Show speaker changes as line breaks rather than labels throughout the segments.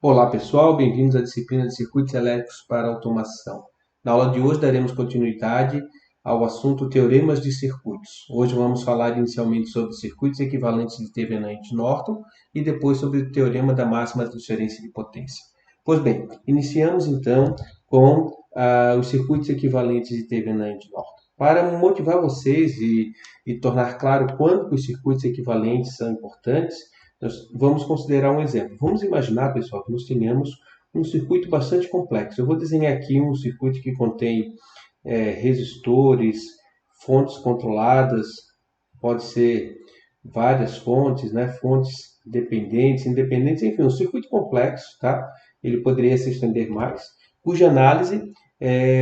Olá pessoal, bem-vindos à disciplina de Circuitos Elétricos para Automação. Na aula de hoje daremos continuidade ao assunto Teoremas de Circuitos. Hoje vamos falar inicialmente sobre circuitos equivalentes de Thevenin e de Norton e depois sobre o Teorema da máxima transferência de potência. Pois bem, iniciamos então com os circuitos equivalentes de Thevenin e de Norton. Para motivar vocês e tornar claro quanto os circuitos equivalentes são importantes, nós vamos considerar um exemplo. Vamos imaginar, pessoal, que nós tenhamos um circuito bastante complexo. Eu vou desenhar aqui um circuito que contém resistores, fontes controladas, pode ser várias fontes, né? Fontes dependentes, independentes, enfim, um circuito complexo, tá? Ele poderia se estender mais, cuja análise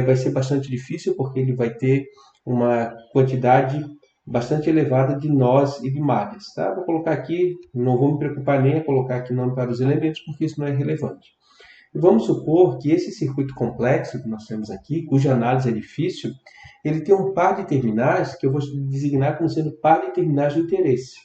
vai ser bastante difícil, porque ele vai ter uma quantidade bastante elevada de nós e de malhas. Tá? Vou colocar aqui, não vou me preocupar nem a colocar aqui nome para os elementos, porque isso não é relevante. E vamos supor que esse circuito complexo que nós temos aqui, cuja análise é difícil, ele tem um par de terminais que eu vou designar como sendo par de terminais de interesse.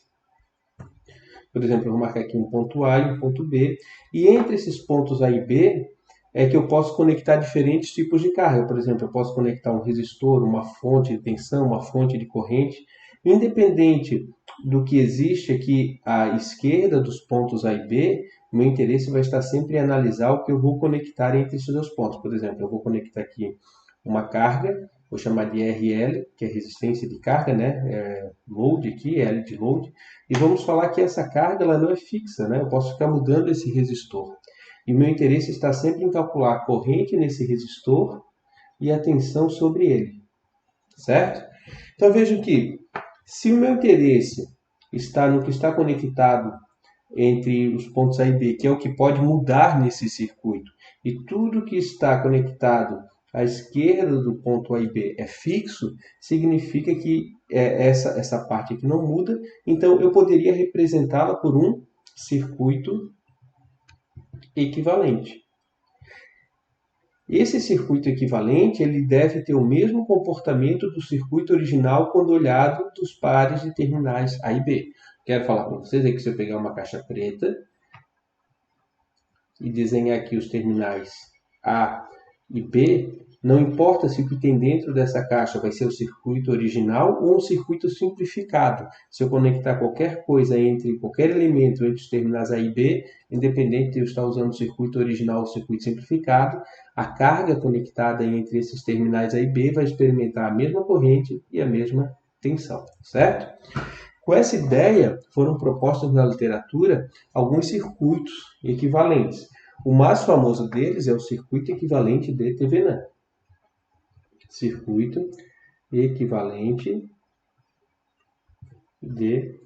Por exemplo, eu vou marcar aqui um ponto A e um ponto B, e entre esses pontos A e B, é que eu posso conectar diferentes tipos de carga. Por exemplo, eu posso conectar um resistor, uma fonte de tensão, uma fonte de corrente. Independente do que existe aqui à esquerda dos pontos A e B, meu interesse vai estar sempre em analisar o que eu vou conectar entre esses dois pontos. Por exemplo, eu vou conectar aqui uma carga, vou chamar de RL, que é resistência de carga, né? Load aqui, L de load. E vamos falar que essa carga ela não é fixa, né? Eu posso ficar mudando esse resistor. E meu interesse está sempre em calcular a corrente nesse resistor e a tensão sobre ele, certo? Então vejo que, se o meu interesse está no que está conectado entre os pontos A e B, que é o que pode mudar nesse circuito, e tudo que está conectado à esquerda do ponto A e B é fixo, significa que essa parte aqui não muda, então eu poderia representá-la por um circuito equivalente. Esse circuito equivalente ele deve ter o mesmo comportamento do circuito original quando olhado dos pares de terminais A e B. Quero falar para vocês que se eu pegar uma caixa preta e desenhar aqui os terminais A e B, não importa se o que tem dentro dessa caixa vai ser o circuito original ou um circuito simplificado. Se eu conectar qualquer coisa entre qualquer elemento entre os terminais A e B, independente de eu estar usando o circuito original ou o circuito simplificado, a carga conectada entre esses terminais A e B vai experimentar a mesma corrente e a mesma tensão, certo? Com essa ideia, foram propostos na literatura alguns circuitos equivalentes. O mais famoso deles é o circuito equivalente de Thevenin. Circuito equivalente de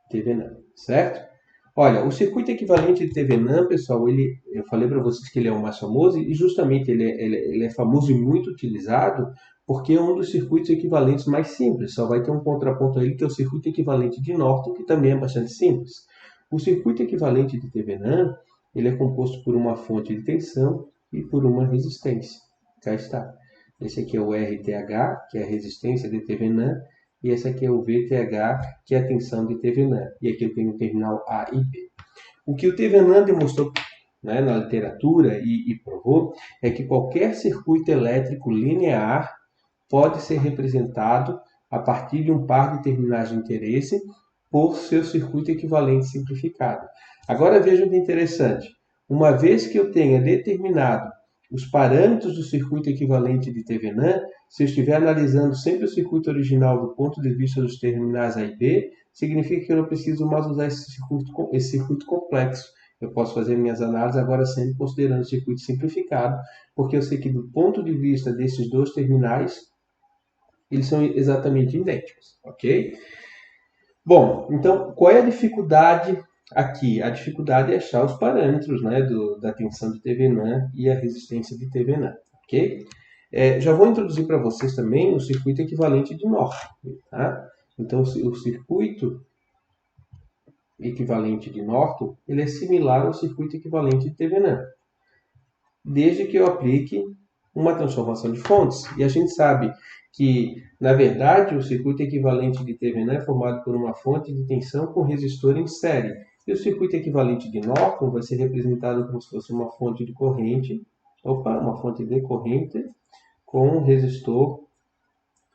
Thevenin, certo? Olha, o circuito equivalente de Thevenin, pessoal, eu falei para vocês que ele é o mais famoso e justamente ele é famoso e muito utilizado porque é um dos circuitos equivalentes mais simples. Só vai ter um contraponto a ele que é o circuito equivalente de Norton, que também é bastante simples. O circuito equivalente de Thevenin, ele é composto por uma fonte de tensão e por uma resistência. Cá está. Esse aqui é o RTH, que é a resistência de Thevenin, e esse aqui é o VTH, que é a tensão de Thevenin. E aqui eu tenho o terminal A e B. O que o Thevenin demonstrou, né, na literatura e provou é que qualquer circuito elétrico linear pode ser representado a partir de um par de terminais de interesse por seu circuito equivalente simplificado. Agora vejam que interessante. Uma vez que eu tenha determinado os parâmetros do circuito equivalente de Thevenin, se eu estiver analisando sempre o circuito original do ponto de vista dos terminais A e B, significa que eu não preciso mais usar esse circuito complexo. Eu posso fazer minhas análises agora sempre considerando o circuito simplificado, porque eu sei que do ponto de vista desses dois terminais, eles são exatamente idênticos, ok? Bom, então, qual é a dificuldade aqui? A dificuldade é achar os parâmetros, né, da tensão de Thevenin e a resistência de Thevenin, ok? Já vou introduzir para vocês também o circuito equivalente de Norton, tá? Então, o circuito equivalente de Norton, ele é similar ao circuito equivalente de Thevenin, desde que eu aplique uma transformação de fontes. E a gente sabe que, na verdade, o circuito equivalente de Thevenin é formado por uma fonte de tensão com resistor em série. E o circuito equivalente de Norton vai ser representado como se fosse uma fonte de corrente, uma fonte de corrente com um resistor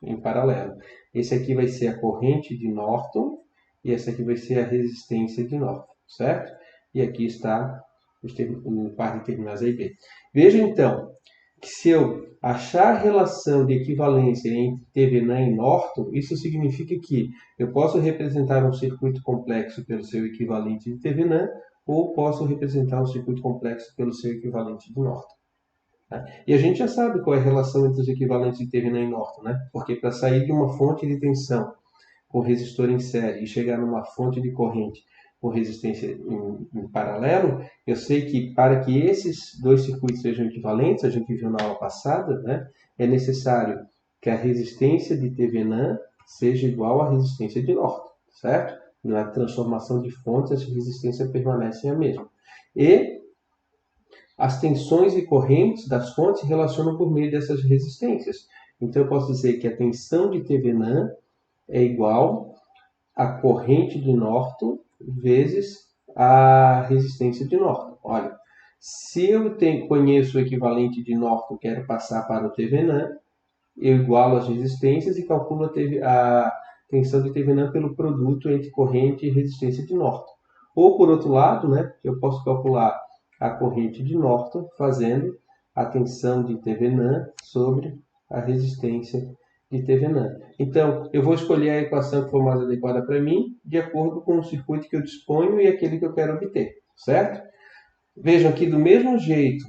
em paralelo. Esse aqui vai ser a corrente de Norton e essa aqui vai ser a resistência de Norton, certo? E aqui está o par de terminais A e B. Veja então que se eu achar a relação de equivalência entre Thevenin e Norton, isso significa que eu posso representar um circuito complexo pelo seu equivalente de Thevenin ou posso representar um circuito complexo pelo seu equivalente de Norton. E a gente já sabe qual é a relação entre os equivalentes de Thevenin e Norton, né? Porque para sair de uma fonte de tensão com resistor em série e chegar numa fonte de corrente com resistência em paralelo, eu sei que para que esses dois circuitos sejam equivalentes, a gente viu na aula passada, né? É necessário que a resistência de Thevenin seja igual à resistência de Norton, certo? Na transformação de fontes, essa resistência permanece a mesma. E as tensões e correntes das fontes se relacionam por meio dessas resistências. Então, eu posso dizer que a tensão de Thevenin é igual à corrente de Norton vezes a resistência de Norton. Olha, se eu conheço o equivalente de Norton, quero passar para o Thevenin, eu igualo as resistências e calculo a tensão de Thevenin pelo produto entre corrente e resistência de Norton. Ou, por outro lado, né, eu posso calcular a corrente de Norton fazendo a tensão de Thevenin sobre a resistência de Thevenin. Então, eu vou escolher a equação que for mais adequada para mim, de acordo com o circuito que eu disponho e aquele que eu quero obter, certo? Vejam que do mesmo jeito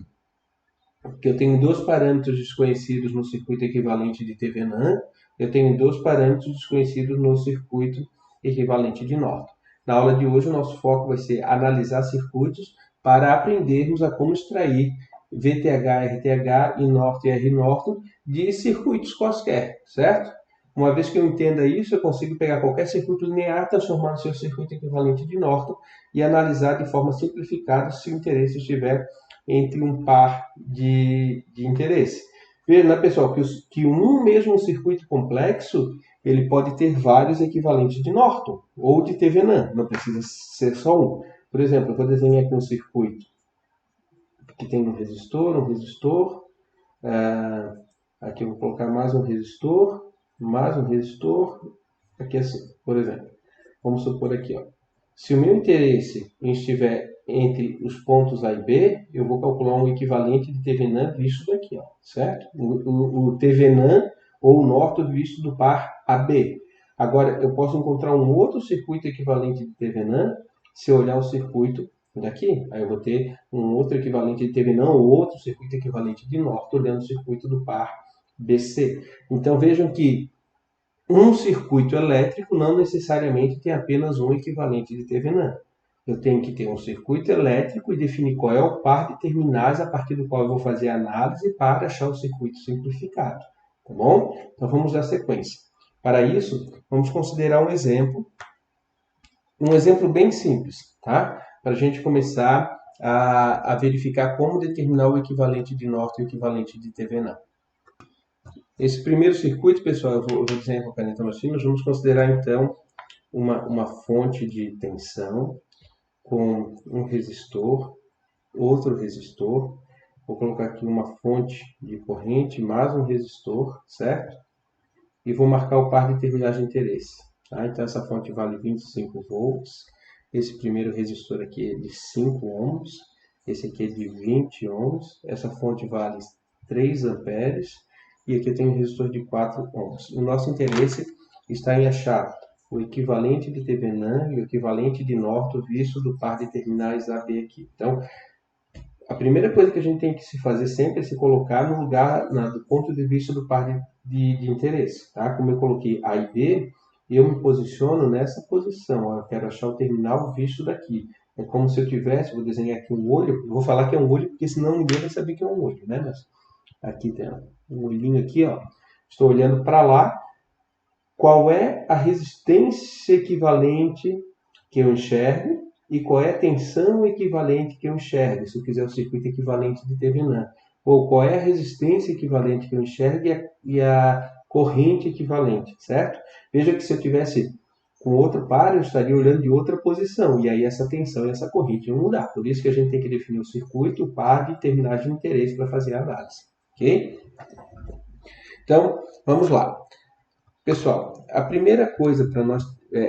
que eu tenho dois parâmetros desconhecidos no circuito equivalente de Thevenin, eu tenho dois parâmetros desconhecidos no circuito equivalente de Norton. Na aula de hoje, o nosso foco vai ser analisar circuitos para aprendermos a como extrair VTH, RTH e Norton e R Norton de circuitos quaisquer, certo? Uma vez que eu entenda isso, eu consigo pegar qualquer circuito linear, transformar no seu circuito equivalente de Norton e analisar de forma simplificada se o interesse estiver entre um par de interesse. Veja, né, pessoal, que um mesmo circuito complexo ele pode ter vários equivalentes de Norton ou de Thevenin, não precisa ser só um. Por exemplo, eu vou desenhar aqui um circuito que tem um resistor, aqui eu vou colocar mais um resistor, aqui assim, por exemplo. Vamos supor aqui, ó. Se o meu interesse estiver entre os pontos A e B, eu vou calcular um equivalente de Thevenin visto daqui, ó, certo? O Thevenin ou o Norton visto do par AB. Agora, eu posso encontrar um outro circuito equivalente de Thevenin se eu olhar o circuito daqui. Aí eu vou ter um outro equivalente de Thevenin ou outro circuito equivalente de Norton olhando o circuito do par BC. Então, vejam que um circuito elétrico não necessariamente tem apenas um equivalente de Thevenin. Eu tenho que ter um circuito elétrico e definir qual é o par de terminais a partir do qual eu vou fazer a análise para achar o circuito simplificado. Tá bom? Então vamos dar sequência. Para isso, vamos considerar um exemplo bem simples, tá? Para a gente começar a verificar como determinar o equivalente de Norton e o equivalente de Thevenin. Esse primeiro circuito, pessoal, eu vou desenhar com a caneta mais fina, nós vamos considerar então uma fonte de tensão com um resistor, outro resistor, vou colocar aqui uma fonte de corrente mais um resistor, certo? E vou marcar o par de terminais de interesse. Tá? Então essa fonte vale 25 volts, esse primeiro resistor aqui é de 5 ohms, esse aqui é de 20 ohms, essa fonte vale 3 amperes, e aqui eu tenho um resistor de 4 ohms. O nosso interesse está em achar o equivalente de Thevenin e o equivalente de Norton visto do par de terminais AB aqui. Então, a primeira coisa que a gente tem que se fazer sempre é se colocar no lugar, do ponto de vista do par de interesse. Tá? Como eu coloquei A e B, eu me posiciono nessa posição. Eu quero achar o terminal visto daqui. É como se eu tivesse, vou desenhar aqui um olho, eu vou falar que é um olho porque senão ninguém vai saber que é um olho, né? Mas aqui tem um olhinho aqui, ó. Estou olhando para lá. Qual é a resistência equivalente que eu enxergo e qual é a tensão equivalente que eu enxergo, se eu quiser o circuito equivalente de Thevenin. Ou qual é a resistência equivalente que eu enxergo e a corrente equivalente, certo? Veja que se eu tivesse com outro par, eu estaria olhando de outra posição, e aí essa tensão e essa corrente vão mudar. Por isso que a gente tem que definir o circuito, o par e terminais de interesse para fazer a análise. Ok? Então, vamos lá. Pessoal, a primeira coisa para nós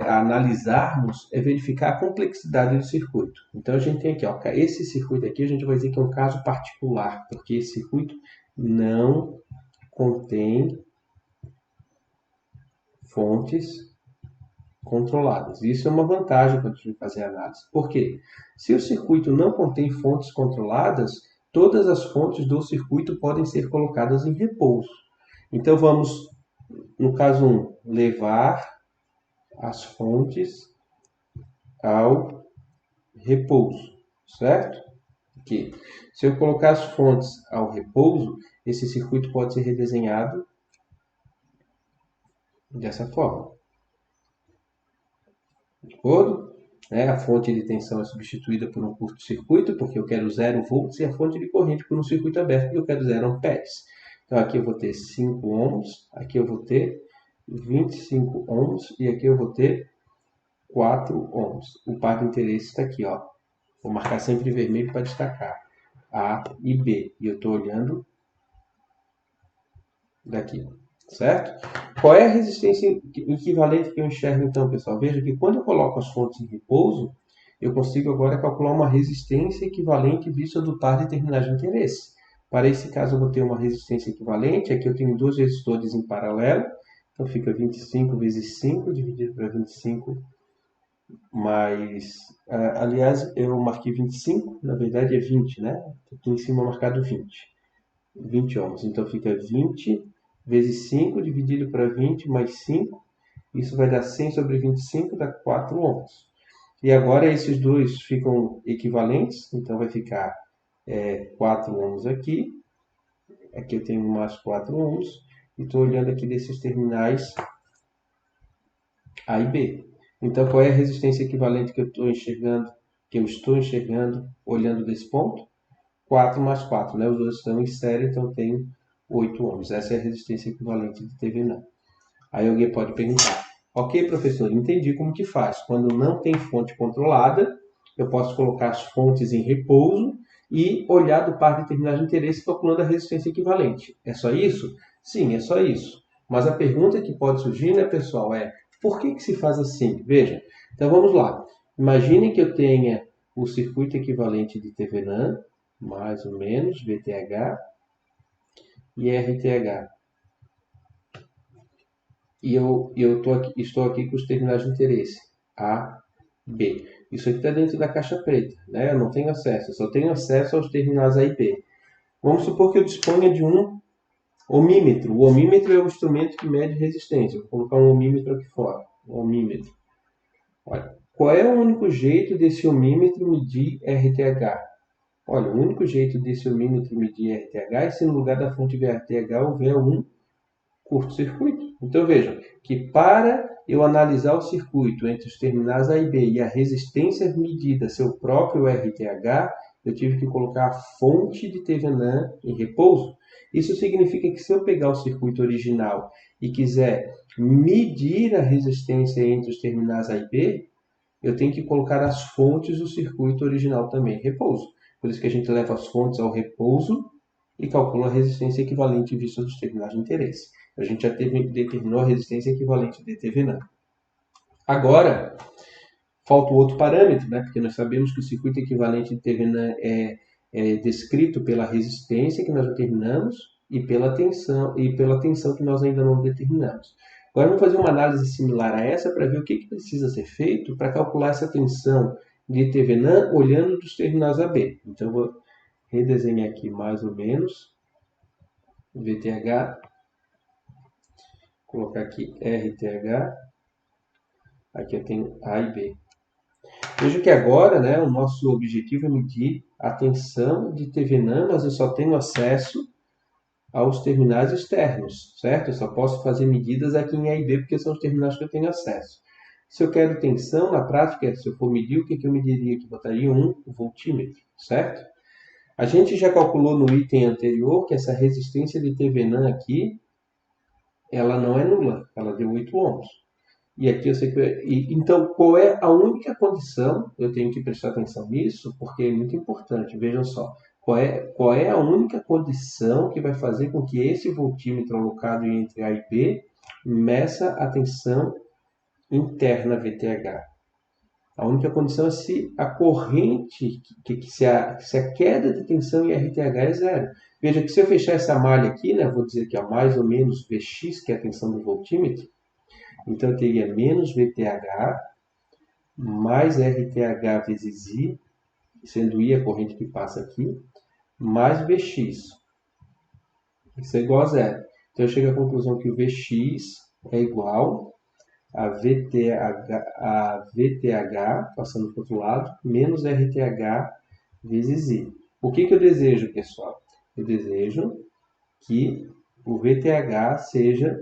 analisarmos é verificar a complexidade do circuito. Então, a gente tem aqui, ó, esse circuito aqui, a gente vai dizer que é um caso particular, porque esse circuito não contém fontes controladas. Isso é uma vantagem para a gente fazer análise. Por quê? Se o circuito não contém fontes controladas, todas as fontes do circuito podem ser colocadas em repouso. Então, vamos, no caso 1, levar as fontes ao repouso, certo? Aqui. Se eu colocar as fontes ao repouso, esse circuito pode ser redesenhado dessa forma. De acordo? A fonte de tensão é substituída por um curto-circuito, porque eu quero 0 volts, e a fonte de corrente por um circuito aberto, porque eu quero 0 amperes. Então, aqui eu vou ter 5 ohms, aqui eu vou ter 25 ohms, e aqui eu vou ter 4 ohms. O par de interesse está aqui, ó. Vou marcar sempre vermelho para destacar. A e B. E eu estou olhando daqui, certo? Qual é a resistência equivalente que eu enxergo então, pessoal? Veja que quando eu coloco as fontes em repouso, eu consigo agora calcular uma resistência equivalente vista do par de terminais de interesse. Para esse caso, eu vou ter uma resistência equivalente. Aqui eu tenho dois resistores em paralelo. Então, fica 25 vezes 5 dividido para 25 mais... aliás, eu marquei 25, na verdade é 20, né? Aqui em cima marcado 20 ohms. Então, fica 20 vezes 5 dividido para 20 mais 5. Isso vai dar 100 sobre 25, dá 4 ohms. E agora esses dois ficam equivalentes, então vai ficar 4 ohms aqui. Aqui eu tenho mais 4 ohms. E estou olhando aqui desses terminais A e B. Então, qual é a resistência equivalente que eu estou enxergando olhando desse ponto? 4 mais 4, né? Os dois estão em série, então eu tenho 8 ohms. Essa é a resistência equivalente de TVNAM. Aí alguém pode perguntar, ok, professor, entendi como que faz. Quando não tem fonte controlada, eu posso colocar as fontes em repouso e olhar do par de terminais de interesse calculando a resistência equivalente. É só isso? Sim, é só isso. Mas a pergunta que pode surgir, né, pessoal, é por que se faz assim? Veja, então vamos lá. Imagine que eu tenha o circuito equivalente de TVNAM, mais ou menos, VTH e RTH. E eu estou aqui com os terminais de interesse, A, B. Isso aqui está dentro da caixa preta, né? Eu não tenho acesso, eu só tenho acesso aos terminais A e B. Vamos supor que eu disponha de um ohmímetro. O ohmímetro é o instrumento que mede resistência. Vou colocar um ohmímetro aqui fora. Um ohmímetro. Olha, qual é o único jeito desse ohmímetro medir RTH? Olha, o único jeito desse ohmímetro medir RTH é se no lugar da fonte de RTH houver um curto-circuito. Então vejam que para eu analisar o circuito entre os terminais A e B e a resistência medida seu próprio RTH, eu tive que colocar a fonte de TVNAM em repouso. Isso significa que se eu pegar o circuito original e quiser medir a resistência entre os terminais A e B, eu tenho que colocar as fontes do circuito original também em repouso. Por isso que a gente leva as fontes ao repouso e calcula a resistência equivalente vista dos terminais de interesse. A gente já determinou a resistência equivalente de TVNAM. Agora, falta o outro parâmetro, né? Porque nós sabemos que o circuito equivalente de TVNAM é descrito pela resistência que nós determinamos e pela tensão que nós ainda não determinamos. Agora vamos fazer uma análise similar a essa para ver o que precisa ser feito para calcular essa tensão de TVNAM olhando dos terminais AB. Então eu vou redesenhar aqui mais ou menos VTH, colocar aqui RTH, aqui eu tenho A e B. Veja que agora, né, o nosso objetivo é medir a tensão de TVNAM, mas eu só tenho acesso aos terminais externos, certo? Eu só posso fazer medidas aqui em A e B, porque são os terminais que eu tenho acesso. Se eu quero tensão, na prática, se eu for medir, o que eu mediria aqui? Botaria um voltímetro, certo? A gente já calculou no item anterior que essa resistência de TVNAM aqui, ela não é nula, ela deu 8 ohms. E aqui eu sei que... então, qual é a única condição? Eu tenho que prestar atenção nisso, porque é muito importante. Vejam só. Qual é a única condição que vai fazer com que esse voltímetro alocado entre A e B meça a tensão interna VTH? A única condição é se a corrente, se a queda de tensão em RTH é zero. Veja que se eu fechar essa malha aqui, né, vou dizer que é mais ou menos Vx, que é a tensão do voltímetro, então eu teria menos VTH mais RTH vezes I, sendo I a corrente que passa aqui, mais Vx. Isso é igual a zero. Então eu chego à conclusão que o Vx é igual a VTH, passando para o outro lado, menos RTH vezes I. O que eu desejo, pessoal? Eu desejo que o VTH seja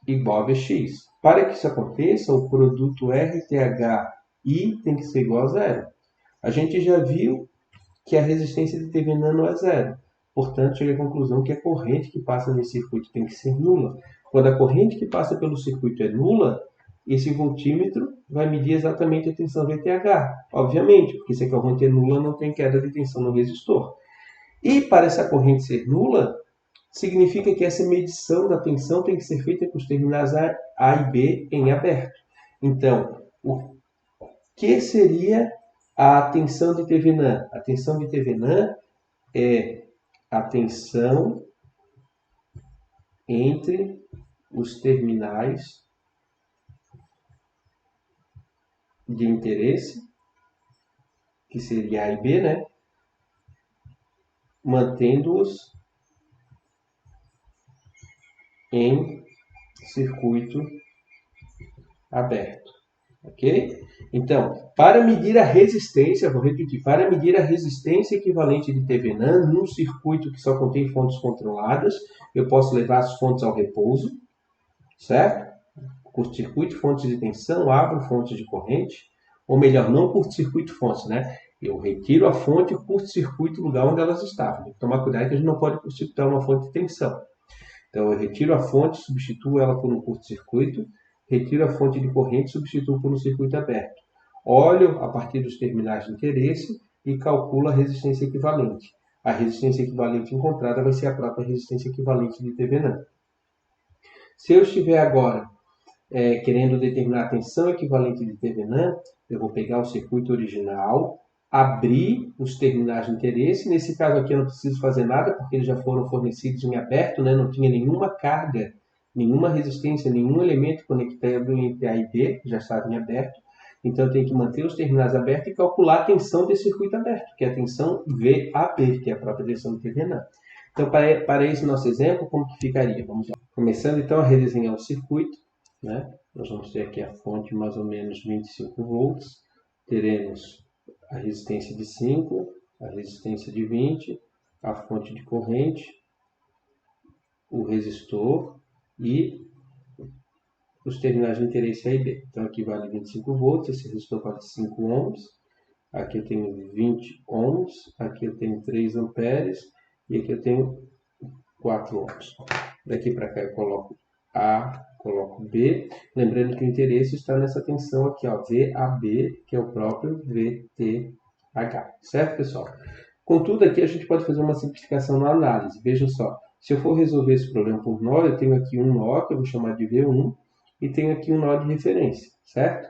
igual a Vx. Para que isso aconteça, o produto RTH-I tem que ser igual a zero. A gente já viu que a resistência de Thevenin não é zero. Portanto, cheguei à conclusão que a corrente que passa nesse circuito tem que ser nula. Quando a corrente que passa pelo circuito é nula, esse voltímetro vai medir exatamente a tensão VTH. Obviamente, porque se a corrente é nula, não tem queda de tensão no resistor. E para essa corrente ser nula, significa que essa medição da tensão tem que ser feita com os terminais A e B em aberto. Então, o que seria a tensão de Thevenin? A tensão de Thevenin é a tensão entre os terminais de interesse, que seria A e B, né? Mantendo-os em circuito aberto. Ok? Então, para medir a resistência, vou repetir, para medir a resistência equivalente de Thevenin num circuito que só contém fontes controladas, eu posso levar as fontes ao repouso, certo? Curto-circuito, fontes de tensão, abro fontes de corrente, ou melhor, não curto-circuito fontes, né? Eu retiro a fonte e curto-circuito o lugar onde elas estavam. Tem que tomar cuidado que a gente não pode curto-circuitar uma fonte de tensão. Então, eu retiro a fonte, substituo ela por um curto-circuito, retiro a fonte de corrente e substituo por um circuito aberto. Olho a partir dos terminais de interesse e calculo a resistência equivalente. A resistência equivalente encontrada vai ser a própria resistência equivalente de Thevenin. Se eu estiver agora querendo determinar a tensão equivalente de Thevenin, eu vou pegar o circuito original, abrir os terminais de interesse. Nesse caso aqui eu não preciso fazer nada, porque eles já foram fornecidos em aberto, né? Não tinha nenhuma carga, nenhuma resistência, nenhum elemento conectado entre A e B, já estava em aberto. Então eu tenho que manter os terminais abertos e calcular a tensão desse circuito aberto, que é a tensão VAB, que é a própria tensão de Thevenin. Então, para esse nosso exemplo, como que ficaria? Vamos lá. Começando então a redesenhar o circuito, né? Nós vamos ter aqui a fonte mais ou menos 25 volts, teremos a resistência de 5, a resistência de 20, a fonte de corrente, o resistor e os terminais de interesse A e B. Então aqui vale 25 volts, esse resistor vale 5 ohms, aqui eu tenho 20 ohms, aqui eu tenho 3 amperes e aqui eu tenho 4 ohms. Daqui para cá eu coloco A, coloco B, lembrando que o interesse está nessa tensão aqui, ó, VAB, que é o próprio VTH, certo, pessoal? Contudo, aqui a gente pode fazer uma simplificação na análise. Vejam só, se eu for resolver esse problema por nó, eu tenho aqui um nó, que eu vou chamar de V1, e tenho aqui um nó de referência, certo?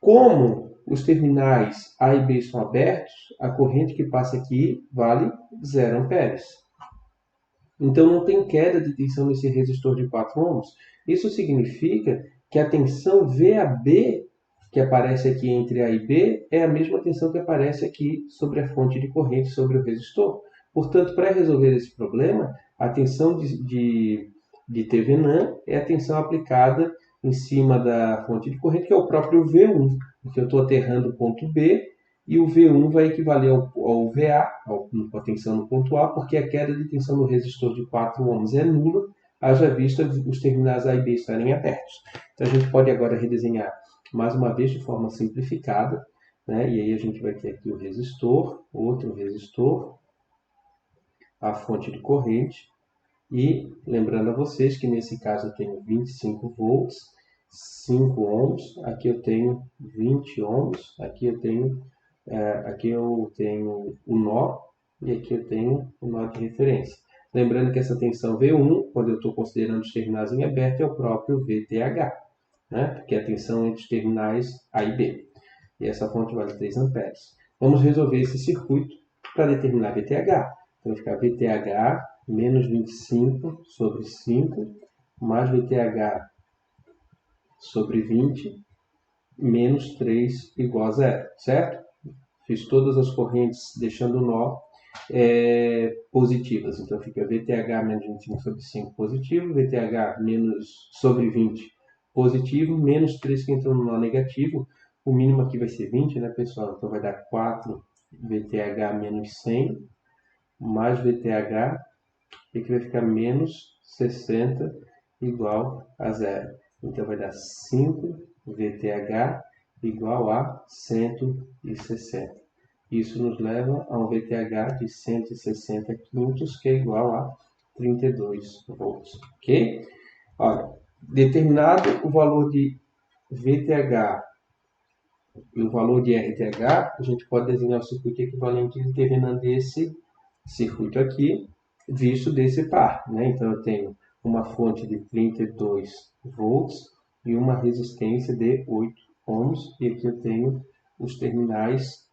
Como os terminais A e B estão abertos, a corrente que passa aqui vale 0 amperes. Então não tem queda de tensão nesse resistor de 4 ohms. Isso significa que a tensão VAB que aparece aqui entre A e B é a mesma tensão que aparece aqui sobre a fonte de corrente sobre o resistor. Portanto, para resolver esse problema, a tensão de Thevenin é a tensão aplicada em cima da fonte de corrente, que é o próprio V1, porque eu estou aterrando o ponto B, e o V1 vai equivaler ao VA, com a tensão no ponto A, porque a queda de tensão no resistor de 4 ohms é nula, haja vista os terminais A e B estarem abertos. Então a gente pode agora redesenhar mais uma vez de forma simplificada, né? E aí a gente vai ter aqui o resistor, outro resistor, a fonte de corrente, e lembrando a vocês que nesse caso eu tenho 25 volts, 5 ohms, aqui eu tenho 20 ohms, aqui eu tenho o nó e aqui eu tenho o nó de referência. Lembrando que essa tensão V1, quando eu estou considerando os terminais em aberto, é o próprio VTH, né? Porque é a tensão entre os terminais A e B. E essa fonte vale 3 amperes. Vamos resolver esse circuito para determinar VTH. Então vai ficar VTH menos 25 sobre 5, mais VTH sobre 20, menos 3 igual a zero, certo? Fiz todas as correntes deixando o nó positivas. Então fica VTH menos 25 sobre 5 positivo, VTH menos sobre 20 positivo, menos 3 que entrou no nó negativo. O mínimo aqui vai ser 20, né, pessoal? Então vai dar 4 VTH menos 100, mais VTH, e aqui vai ficar menos 60 igual a zero. Então vai dar 5 VTH igual a 160. Isso nos leva a um VTH de 160 quintos, que é igual a 32 volts, ok? Olha, determinado o valor de VTH e o valor de RTH, a gente pode desenhar o circuito equivalente determinando esse circuito aqui, visto desse par, né? Então eu tenho uma fonte de 32 volts e uma resistência de 8 ohms, e aqui eu tenho os terminais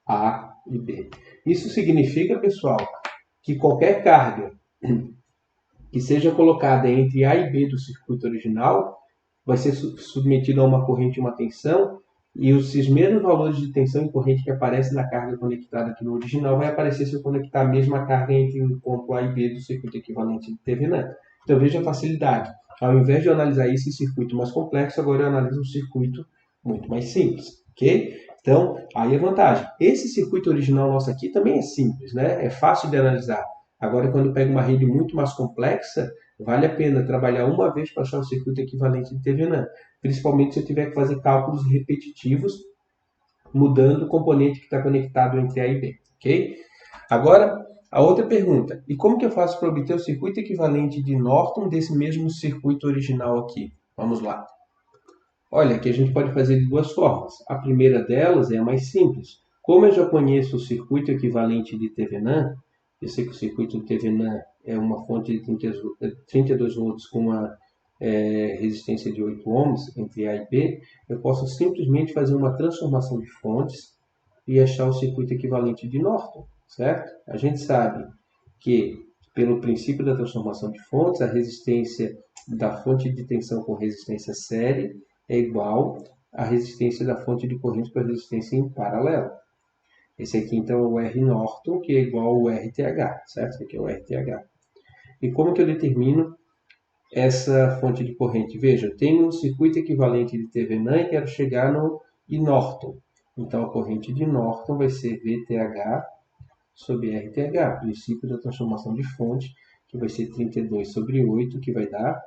A e B. Isso significa, pessoal, que qualquer carga que seja colocada entre A e B do circuito original vai ser submetido a uma corrente e uma tensão, e esses mesmos valores de tensão e corrente que aparecem na carga conectada aqui no original vai aparecer se eu conectar a mesma carga entre o ponto A e B do circuito equivalente de Thevenin. Então veja a facilidade. Ao invés de eu analisar esse circuito mais complexo, agora eu analiso um circuito muito mais simples, ok? Então, aí a vantagem. Esse circuito original nosso aqui também é simples, né? É fácil de analisar. Agora, quando eu pego uma rede muito mais complexa, vale a pena trabalhar uma vez para achar o circuito equivalente de Thevenin, principalmente se eu tiver que fazer cálculos repetitivos, mudando o componente que está conectado entre A e B, ok? Agora, a outra pergunta, e como que eu faço para obter o circuito equivalente de Norton desse mesmo circuito original aqui? Vamos lá. Olha, aqui a gente pode fazer de duas formas. A primeira delas é a mais simples. Como eu já conheço o circuito equivalente de Thevenin, eu sei que o circuito de Thevenin é uma fonte de 32 volts com uma resistência de 8 ohms entre A e B, eu posso simplesmente fazer uma transformação de fontes e achar o circuito equivalente de Norton, certo? A gente sabe que, pelo princípio da transformação de fontes, a resistência da fonte de tensão com resistência série é igual à resistência da fonte de corrente com a resistência em paralelo. Esse aqui, então, é o R Norton, que é igual ao RTH, certo? Esse aqui é o RTH. E como que eu determino essa fonte de corrente? Veja, eu tenho um circuito equivalente de Thevenin e quero chegar no Norton. Então, a corrente de Norton vai ser VTH sobre RTH, princípio da transformação de fonte, que vai ser 32 sobre 8, que vai dar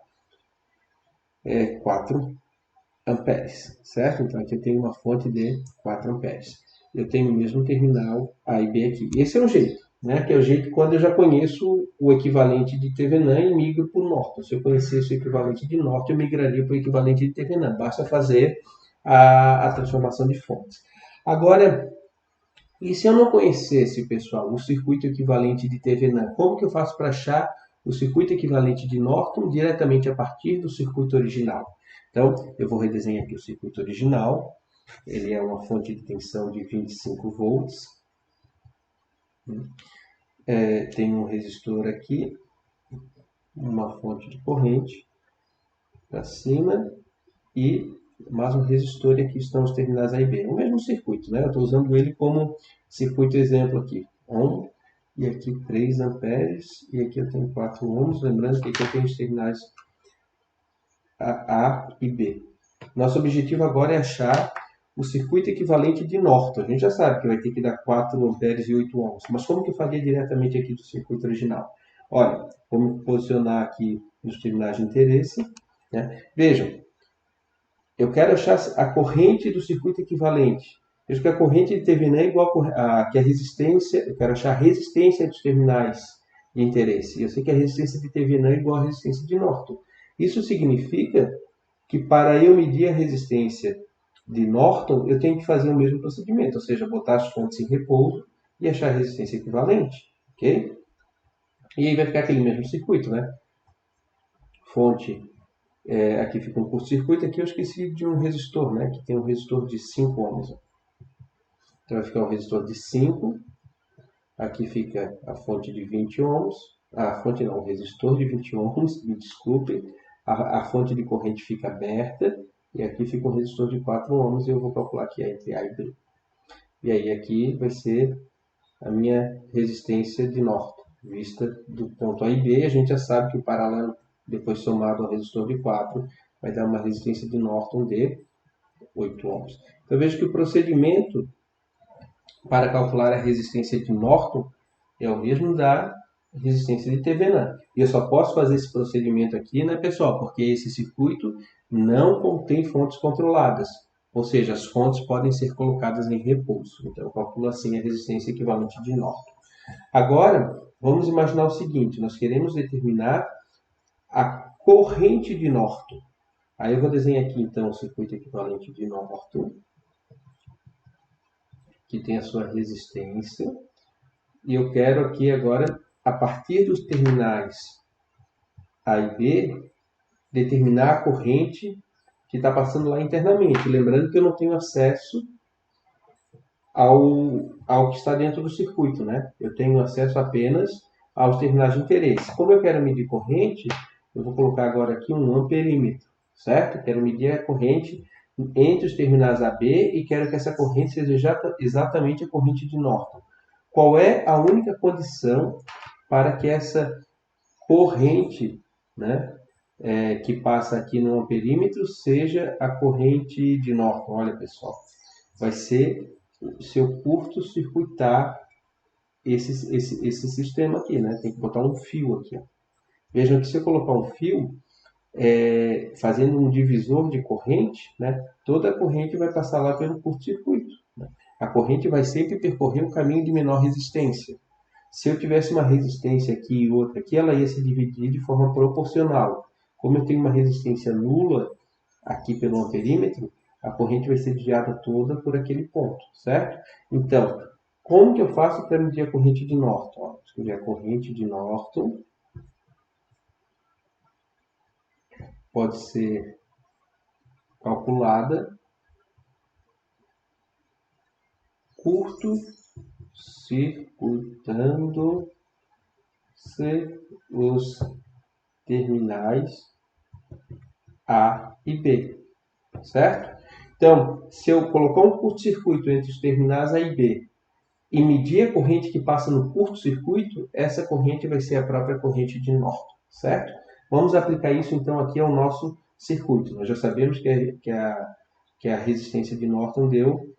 4 amperes, certo? Então, aqui eu tenho uma fonte de 4 amperes. Eu tenho o mesmo terminal A e B aqui. Esse é o jeito, né? Que é o jeito quando eu já conheço o equivalente de Thevenin e migro para o Norton. Se eu conhecesse o equivalente de Norton, eu migraria para o equivalente de Thevenin. Basta fazer a transformação de fontes. Agora, e se eu não conhecesse, pessoal, o circuito equivalente de Thevenin, como que eu faço para achar o circuito equivalente de Norton diretamente a partir do circuito original? Então, eu vou redesenhar aqui o circuito original. Ele é uma fonte de tensão de 25 volts. Tem um resistor aqui, uma fonte de corrente para cima e mais um resistor, e aqui estão os terminais A e B. É o mesmo circuito, né? Eu estou usando ele como circuito exemplo aqui. Ohm, e aqui 3 amperes, e aqui eu tenho 4 ohms. Lembrando que aqui eu tenho os terminais A e B. Nosso objetivo agora é achar o circuito equivalente de Norton. A gente já sabe que vai ter que dar 4 amperes e 8 ohms. Mas como que eu faria diretamente aqui do circuito original? Olha, vou me posicionar aqui nos terminais de interesse, né? Vejam, eu quero achar a corrente do circuito equivalente. Veja que a corrente de Thevenin é igual a resistência. Eu quero achar a resistência dos terminais de interesse. Eu sei que a resistência de Thevenin é igual à resistência de Norton. Isso significa que para eu medir a resistência de Norton, eu tenho que fazer o mesmo procedimento, ou seja, botar as fontes em repouso e achar a resistência equivalente, ok? E aí vai ficar aquele mesmo circuito, né? Fonte, aqui fica um curto-circuito, aqui eu esqueci de um resistor, né? Que tem um resistor de 5 ohms. Então vai ficar um resistor de 5, aqui fica a fonte de 20 ohms, a fonte não, o resistor de 20 ohms, me desculpe, a fonte de corrente fica aberta, e aqui fica um resistor de 4 ohms, e eu vou calcular aqui entre A e B. E aí aqui vai ser a minha resistência de Norton, vista do ponto A e B. A gente já sabe que o paralelo, depois somado ao resistor de 4, vai dar uma resistência de Norton de 8 ohms. Então vejo que o procedimento para calcular a resistência de Norton é o mesmo da resistência de Thevenin. E eu só posso fazer esse procedimento aqui, né, pessoal? Porque esse circuito não contém fontes controladas. Ou seja, as fontes podem ser colocadas em repouso. Então, eu calculo assim a resistência equivalente de Norton. Agora, vamos imaginar o seguinte. Nós queremos determinar a corrente de Norton. Aí eu vou desenhar aqui, então, o circuito equivalente de Norton, que tem a sua resistência. E eu quero aqui agora, a partir dos terminais A e B, determinar a corrente que está passando lá internamente. Lembrando que eu não tenho acesso ao que está dentro do circuito, né? Eu tenho acesso apenas aos terminais de interesse. Como eu quero medir corrente, eu vou colocar agora aqui um amperímetro, certo? Quero medir a corrente entre os terminais AB e quero que essa corrente seja exatamente a corrente de Norton. Qual é a única condição para que essa corrente, né, que passa aqui no amperímetro seja a corrente de Norton? Olha, pessoal, vai ser se eu curto-circuitar esse sistema aqui, né? Tem que botar um fio aqui. Ó. Vejam que se eu colocar um fio, fazendo um divisor de corrente, né? Toda a corrente vai passar lá pelo curto-circuito. Né? A corrente vai sempre percorrer um caminho de menor resistência. Se eu tivesse uma resistência aqui e outra aqui, ela ia se dividir de forma proporcional. Como eu tenho uma resistência nula aqui pelo amperímetro, a corrente vai ser desviada toda por aquele ponto, certo? Então, como que eu faço para medir a corrente de Norton? Vou escrever a corrente de Norton. Pode ser calculada curto-circuitando-se os terminais A e B, certo? Então, se eu colocar um curto-circuito entre os terminais A e B e medir a corrente que passa no curto-circuito, essa corrente vai ser a própria corrente de Norton, certo? Vamos aplicar isso então aqui ao nosso circuito. Nós já sabemos que a resistência de Norton deu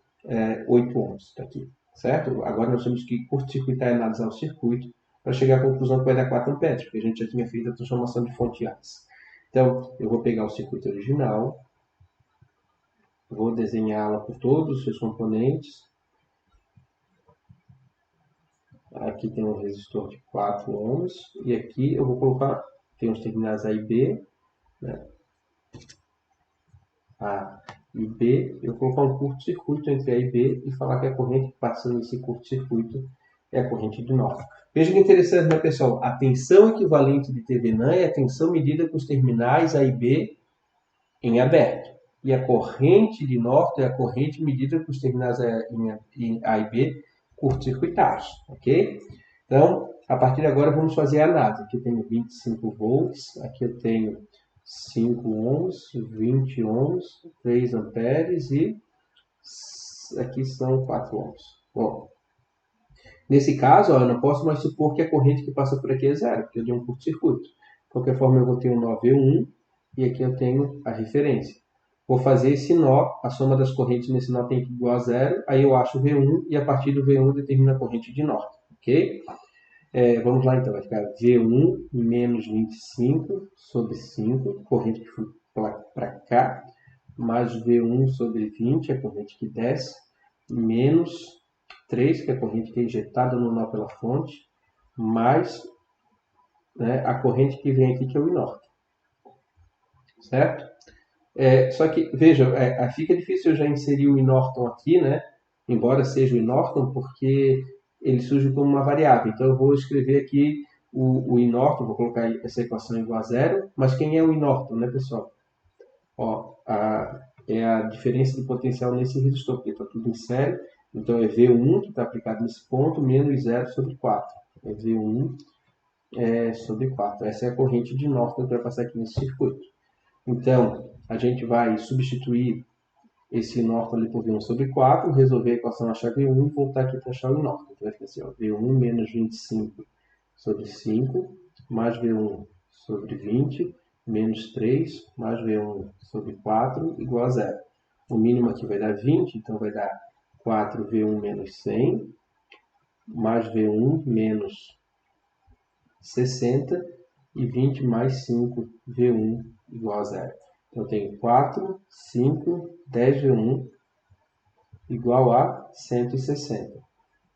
8 ohms, está aqui, certo? Agora nós temos que curto-circuitar e analisar o circuito para chegar à conclusão que vai dar 4 amperes, porque a gente já tinha feito a transformação de fonte antes. Então, eu vou pegar o circuito original, vou desenhá-la por todos os seus componentes. Aqui tem um resistor de 4 ohms, e aqui eu vou colocar, tem os terminais A e B, né? A e B, eu vou colocar um curto-circuito entre A e B e falar que a corrente que passa nesse curto-circuito é a corrente de Norton. Veja que interessante, né, pessoal? A tensão equivalente de Thevenin é a tensão medida com os terminais A e B em aberto. E a corrente de Norton é a corrente medida com os terminais A e B curto-circuitados, ok? Então, a partir de agora, vamos fazer a análise. Aqui eu tenho 25 volts, aqui eu tenho 5 ohms, 20 ohms, 3 amperes e aqui são 4 ohms. Bom, nesse caso, eu não posso mais supor que a corrente que passa por aqui é zero, porque eu dei um curto-circuito. De qualquer forma, eu vou ter um nó V1 e aqui eu tenho a referência. Vou fazer esse nó, a soma das correntes nesse nó tem que ir igual a zero, aí eu acho o V1 e a partir do V1 eu determino a corrente de Norton, ok? Vamos lá então, vai ficar V1 menos 25 sobre 5, corrente que foi para cá, mais V1 sobre 20, a corrente que desce, menos 3, que é a corrente que é injetada no nó pela fonte, mais, né, a corrente que vem aqui, que é o I Norton, certo? Só que, veja, fica difícil eu já inserir o Inorton aqui, né? Embora seja o Inorton, porque ele surge como uma variável. Então, eu vou escrever aqui o Inorton, vou colocar essa equação igual a zero. Mas quem é o Inorton, né, pessoal? Ó, é a diferença de potencial nesse resistor, porque está tudo em série. Então, é V1 que está aplicado nesse ponto, menos 0/4. É V1 sobre 4. Essa é a corrente de Norton que vai passar aqui nesse circuito. Então, a gente vai substituir esse Norton ali por V1/4, resolver a equação, achar V1 e voltar aqui para achar o Norton. Então, vai ficar assim, ó, V1 menos 25/5, mais V1/20, menos 3, mais V1/4, igual a zero. O mínimo aqui vai dar 20, então vai dar 4V1 menos 100, mais V1 menos 60, e 20 mais 5, V1 igual a zero. Então, eu tenho 4, 5, 10V1 igual a 160.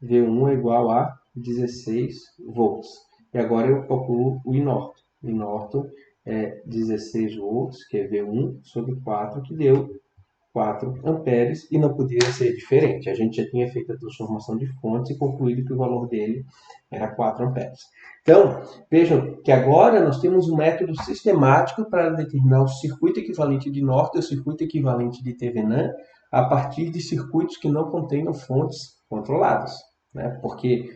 V1 é igual a 16 volts. E agora eu calculo o Inorton. O Inorton é 16 volts, que é V1 sobre 4, que deu 4 amperes, e não podia ser diferente. A gente já tinha feito a transformação de fontes e concluído que o valor dele era 4 amperes. Então, vejam que agora nós temos um método sistemático para determinar o circuito equivalente de Norton e o circuito equivalente de Thevenin a partir de circuitos que não contenham fontes controladas, né? Porque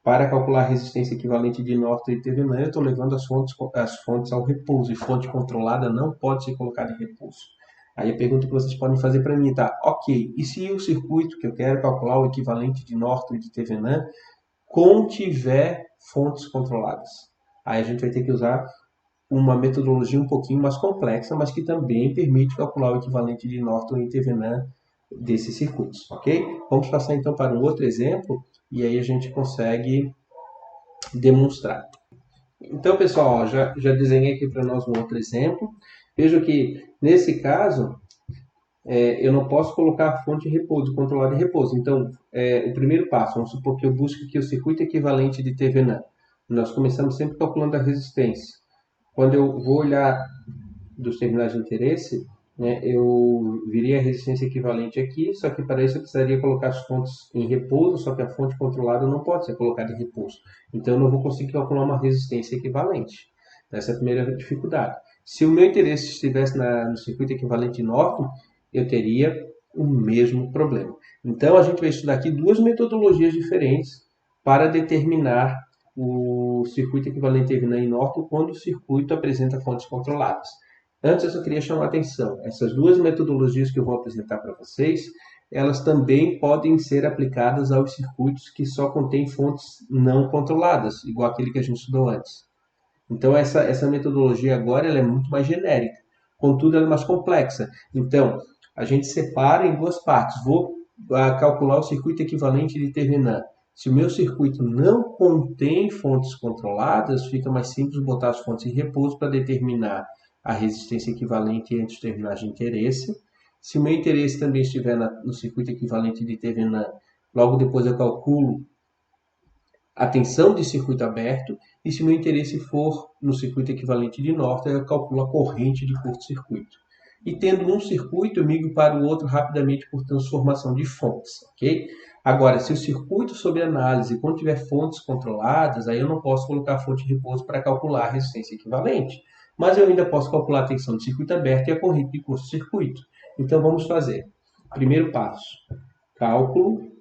para calcular a resistência equivalente de Norton e Thevenin, eu estou levando as fontes ao repouso, e fonte controlada não pode ser colocada em repouso. Aí a pergunta que vocês podem fazer para mim tá, ok, e se o circuito que eu quero calcular o equivalente de Norton e de Thevenin contiver fontes controladas? Aí a gente vai ter que usar uma metodologia um pouquinho mais complexa, mas que também permite calcular o equivalente de Norton e Thevenin desses circuitos, ok? Vamos passar então para um outro exemplo, e aí a gente consegue demonstrar. Então, pessoal, já desenhei aqui para nós um outro exemplo. Veja que, nesse caso, eu não posso colocar a fonte de repouso, controlada em repouso. Então, o primeiro passo, vamos supor que eu busque aqui o circuito equivalente de Thevenin. Nós começamos sempre calculando a resistência. Quando eu vou olhar dos terminais de interesse, né, eu viria a resistência equivalente aqui, só que para isso eu precisaria colocar as fontes em repouso, só que a fonte controlada não pode ser colocada em repouso. Então eu não vou conseguir calcular uma resistência equivalente. Essa é a primeira dificuldade. Se o meu interesse estivesse no circuito equivalente Norton, eu teria o mesmo problema. Então a gente vai estudar aqui duas metodologias diferentes para determinar o circuito equivalente Thevenin e Norton quando o circuito apresenta fontes controladas. Antes, eu só queria chamar a atenção. Essas duas metodologias que eu vou apresentar para vocês, elas também podem ser aplicadas aos circuitos que só contêm fontes não controladas, igual aquele que a gente estudou antes. Então, essa metodologia agora ela é muito mais genérica. Contudo, ela é mais complexa. Então, a gente separa em duas partes. Vou calcular o circuito equivalente de Thevenin. Se o meu circuito não contém fontes controladas, fica mais simples botar as fontes em repouso para determinar a resistência equivalente entre os terminais de interesse. Se o meu interesse também estiver no circuito equivalente de Thevenin, logo depois eu calculo a tensão de circuito aberto, e se o meu interesse for no circuito equivalente de Norton, eu calculo a corrente de curto-circuito. E tendo um circuito, eu migro para o outro rapidamente por transformação de fontes, ok? Agora, se o circuito sob análise contiver fontes controladas, aí eu não posso colocar a fonte de repouso para calcular a resistência equivalente. Mas eu ainda posso calcular a tensão de circuito aberto e a corrente de curto-circuito. Então, vamos fazer. Primeiro passo, cálculo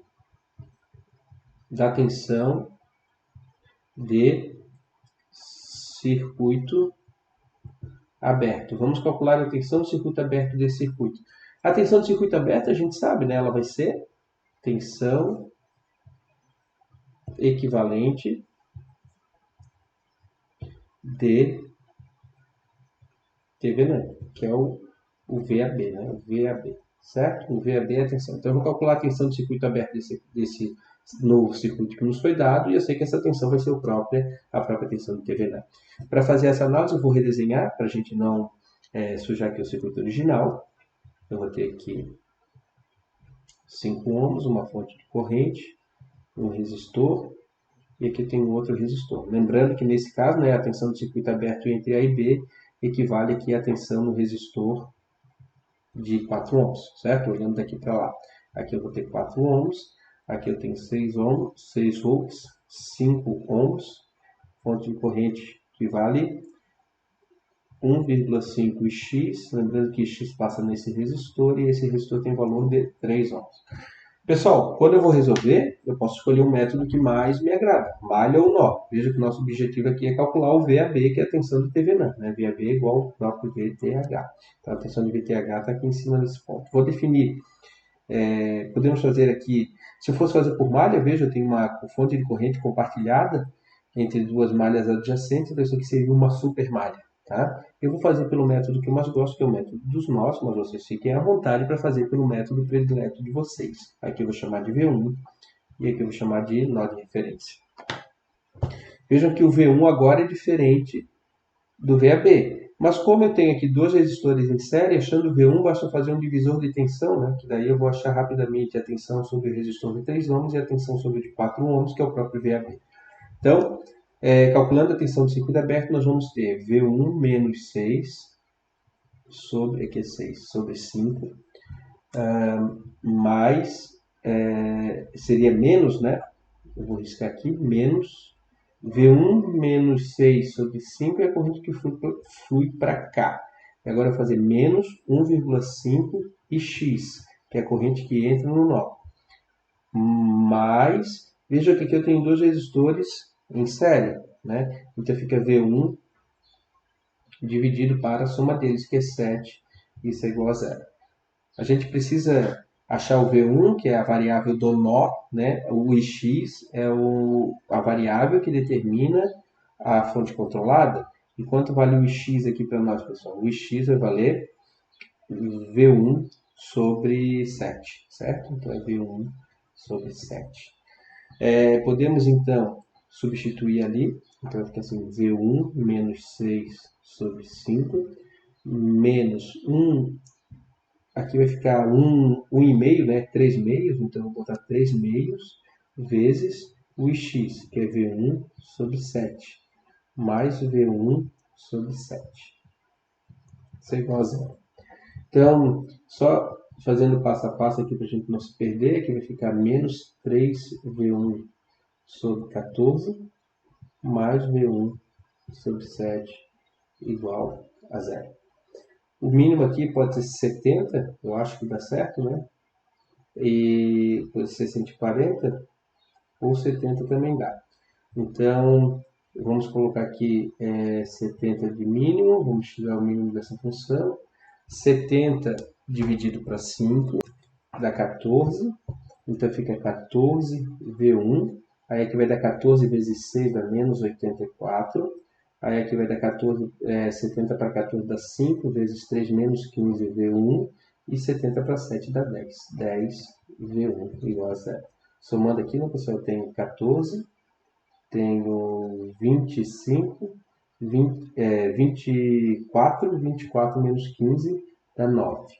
da tensão de circuito aberto. Vamos calcular a tensão do circuito aberto desse circuito. A tensão do circuito aberto, a gente sabe, né? Ela vai ser tensão equivalente de Thevenin, que é o VAB, né? O VAB, certo? O VAB é a tensão. Então, eu vou calcular a tensão do circuito aberto desse novo circuito que nos foi dado, e eu sei que essa tensão vai ser a própria tensão do Thevenin. Para fazer essa análise, eu vou redesenhar, para a gente não sujar aqui o circuito original. Eu vou ter aqui 5 ohms, uma fonte de corrente, um resistor, e aqui tem um outro resistor. Lembrando que nesse caso, a tensão do circuito aberto entre A e B equivale aqui à tensão no resistor de 4 ohms, certo? Olhando daqui para lá. Aqui eu vou ter 4 ohms, aqui eu tenho 6 ohms, 6 volts, 5 ohms, fonte de corrente que vale 1,5x, lembrando que x passa nesse resistor e esse resistor tem valor de 3 ohms. Pessoal, quando eu vou resolver, eu posso escolher um método que mais me agrada, malha ou nó. Veja que o nosso objetivo aqui é calcular o VAB, que é a tensão do TVNAM. Né? VAB é igual ao próprio VTH. Então, a tensão de VTH está aqui em cima desse ponto. Vou definir, podemos fazer aqui, se eu fosse fazer por malha, veja, eu tenho uma fonte de corrente compartilhada entre duas malhas adjacentes, então isso aqui seria uma super malha. Tá? Eu vou fazer pelo método que eu mais gosto, que é o método dos nós, mas vocês fiquem à vontade para fazer pelo método predileto de vocês. Aqui eu vou chamar de V1 e aqui eu vou chamar de nó de referência. Vejam que o V1 agora é diferente do VAB. Mas como eu tenho aqui dois resistores em série, achando o V1, basta fazer um divisor de tensão, né? Que daí eu vou achar rapidamente a tensão sobre o resistor de 3 ohms e a tensão sobre o de 4 ohms, que é o próprio VAB. Então, calculando a tensão do circuito aberto, nós vamos ter V1 menos 6 sobre, aqui é 6, sobre 5, mais, seria menos, né? Eu vou riscar aqui, menos, V1 menos 6 sobre 5 é a corrente que flui para cá. E agora eu vou fazer menos 1,5 e x, que é a corrente que entra no nó. Mais, veja que aqui eu tenho dois resistores em série, né? Então fica V1 dividido para a soma deles, que é 7, isso é igual a 0. A gente precisa achar o V1, que é a variável do nó, né? O Ix é a variável que determina a fonte controlada. E quanto vale o Ix aqui para nós, pessoal? O Ix vai valer V1 sobre 7, certo? Então é V1 sobre 7. Podemos, então, substituir ali. Então fica assim, V1 menos 6 sobre 5, menos 1, aqui vai ficar 1,5, né? 3 meios, então eu vou botar 3 meios vezes o Ix, que é V1 sobre 7, mais V1 sobre 7. Isso é igual a 0. Então, só fazendo passo a passo aqui para a gente não se perder, aqui vai ficar menos 3V1 sobre 14, mais V1 sobre 7 igual a 0. O mínimo aqui pode ser 70, eu acho que dá certo, né? E pode ser 140 ou 70 também dá. Então, vamos colocar aqui 70 de mínimo, vamos tirar o mínimo dessa função. 70 dividido para 5 dá 14, então fica 14V1, aí aqui vai dar 14 vezes 6 dá menos 84, aí aqui vai dar 70 para 14 dá 5 vezes 3 menos 15V1, e 70 para 7 dá 10, 10V1 igual a 0. Somando aqui, né, pessoal, eu tenho 14, tenho 25, 24, 24 menos 15 dá 9.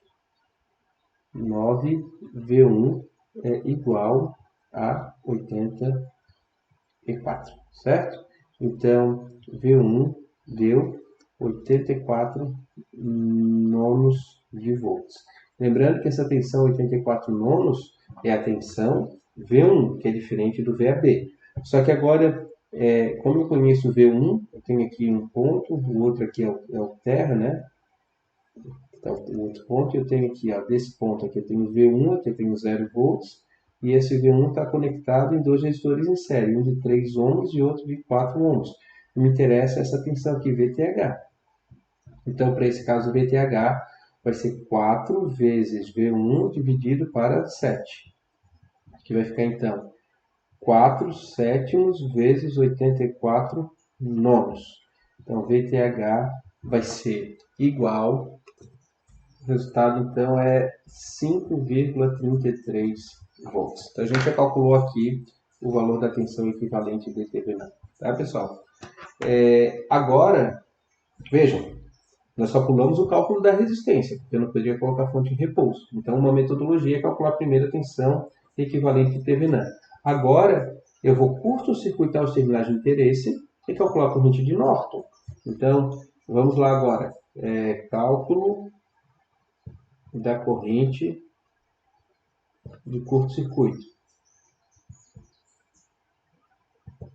9V1 é igual a 84, certo? Então, V1 deu 84 nonos de volts. Lembrando que essa tensão 84 nonos é a tensão V1, que é diferente do VAB. Só que agora, como eu conheço o V1, eu tenho aqui um ponto, o outro aqui é o terra, né? Então, o outro ponto, eu tenho aqui, ó, desse ponto aqui eu tenho V1, aqui eu tenho 0 volts, e esse V1 está conectado em dois resistores em série, um de 3 ohms e outro de 4 ohms. Me interessa essa tensão aqui, VTH. Então, para esse caso, VTH vai ser 4 vezes V1 dividido para 7. Aqui vai ficar, então, 4 sétimos vezes 84 nonos. Então, VTH vai ser igual, o resultado, então, é 5,33 volts. Então, a gente já calculou aqui o valor da tensão equivalente de TVNAM. Tá, pessoal? Agora, vejam, nós calculamos o cálculo da resistência, porque eu não podia colocar a fonte em repouso. Então, uma metodologia é calcular primeiro a tensão equivalente de TVNAM. Agora, eu vou curto-circuitar os terminais de interesse e calcular a corrente de Norton. Então, vamos lá agora. Cálculo da corrente de curto-circuito,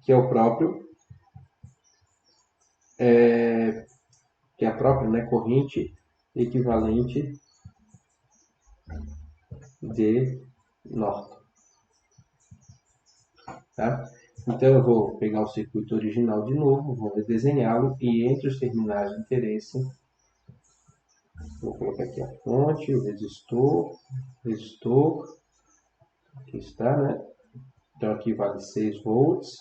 que é o próprio, que é a própria, né, corrente equivalente de Norton. Tá? Então eu vou pegar o circuito original de novo, vou redesenhá-lo e entre os terminais de interesse, vou colocar aqui a fonte, o resistor, aqui está, né? Então aqui vale 6 volts,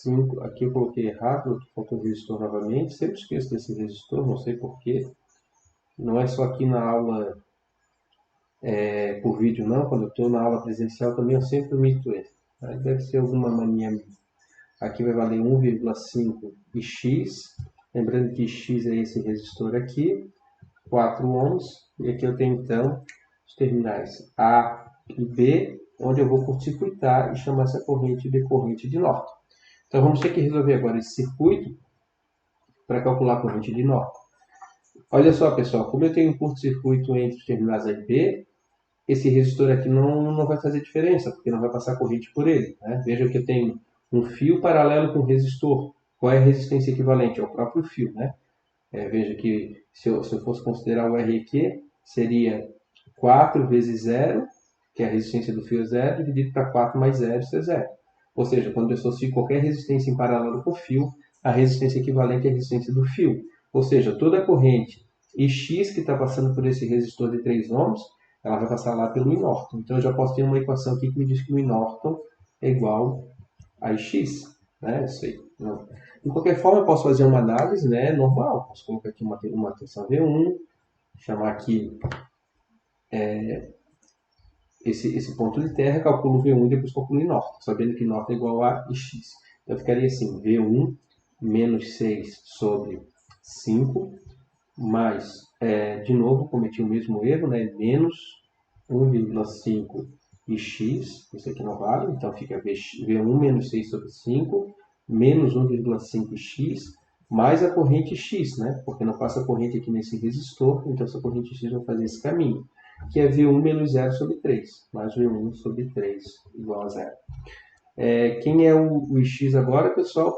5, aqui eu coloquei errado, faltou o resistor novamente, sempre esqueço desse resistor, não sei porquê. Não é só aqui na aula por vídeo não, quando eu estou na aula presencial também eu sempre omito ele. Aí deve ser alguma mania minha. Aqui vai valer 1,5 e X, lembrando que X é esse resistor aqui, 4 ohms, e aqui eu tenho então os terminais A e B, onde eu vou curto-circuitar e chamar essa corrente de corrente de Norton. Então vamos ter que resolver agora esse circuito para calcular a corrente de Norton. Olha só pessoal, como eu tenho um curto-circuito entre os terminais A e B, esse resistor aqui não vai fazer diferença, porque não vai passar corrente por ele. Né? Veja que eu tenho um fio paralelo com um resistor. Qual é a resistência equivalente? É o próprio fio. Né? Veja que se eu fosse considerar o R aqui, seria 4 vezes 0, que é a resistência do fio é 0, dividido para 4 mais 0, isso é 0. Ou seja, quando eu associo qualquer resistência em paralelo com o fio, a resistência equivalente é a resistência do fio. Ou seja, toda a corrente X que está passando por esse resistor de 3 ohms, ela vai passar lá pelo Norton. Então eu já posso ter uma equação aqui que me diz que o Norton é igual a X. Né? Isso aí. De qualquer forma, eu posso fazer uma análise, né, normal. Posso colocar aqui uma tensão V1, chamar aqui esse ponto de terra, calculo V1 e depois calculo Norton, sabendo que Norton é igual a X. Então ficaria assim, V1 menos 6 sobre 5, mais, de novo, cometi o mesmo erro, né, menos 1,5 e x, isso aqui não vale, então fica V1 menos 6 sobre 5, menos 1,5x, mais a corrente x, né? Porque não passa corrente aqui nesse resistor, então essa corrente x vai fazer esse caminho, que é V1 menos 0 sobre 3, mais V1 sobre 3 igual a 0. Quem é o x agora, pessoal?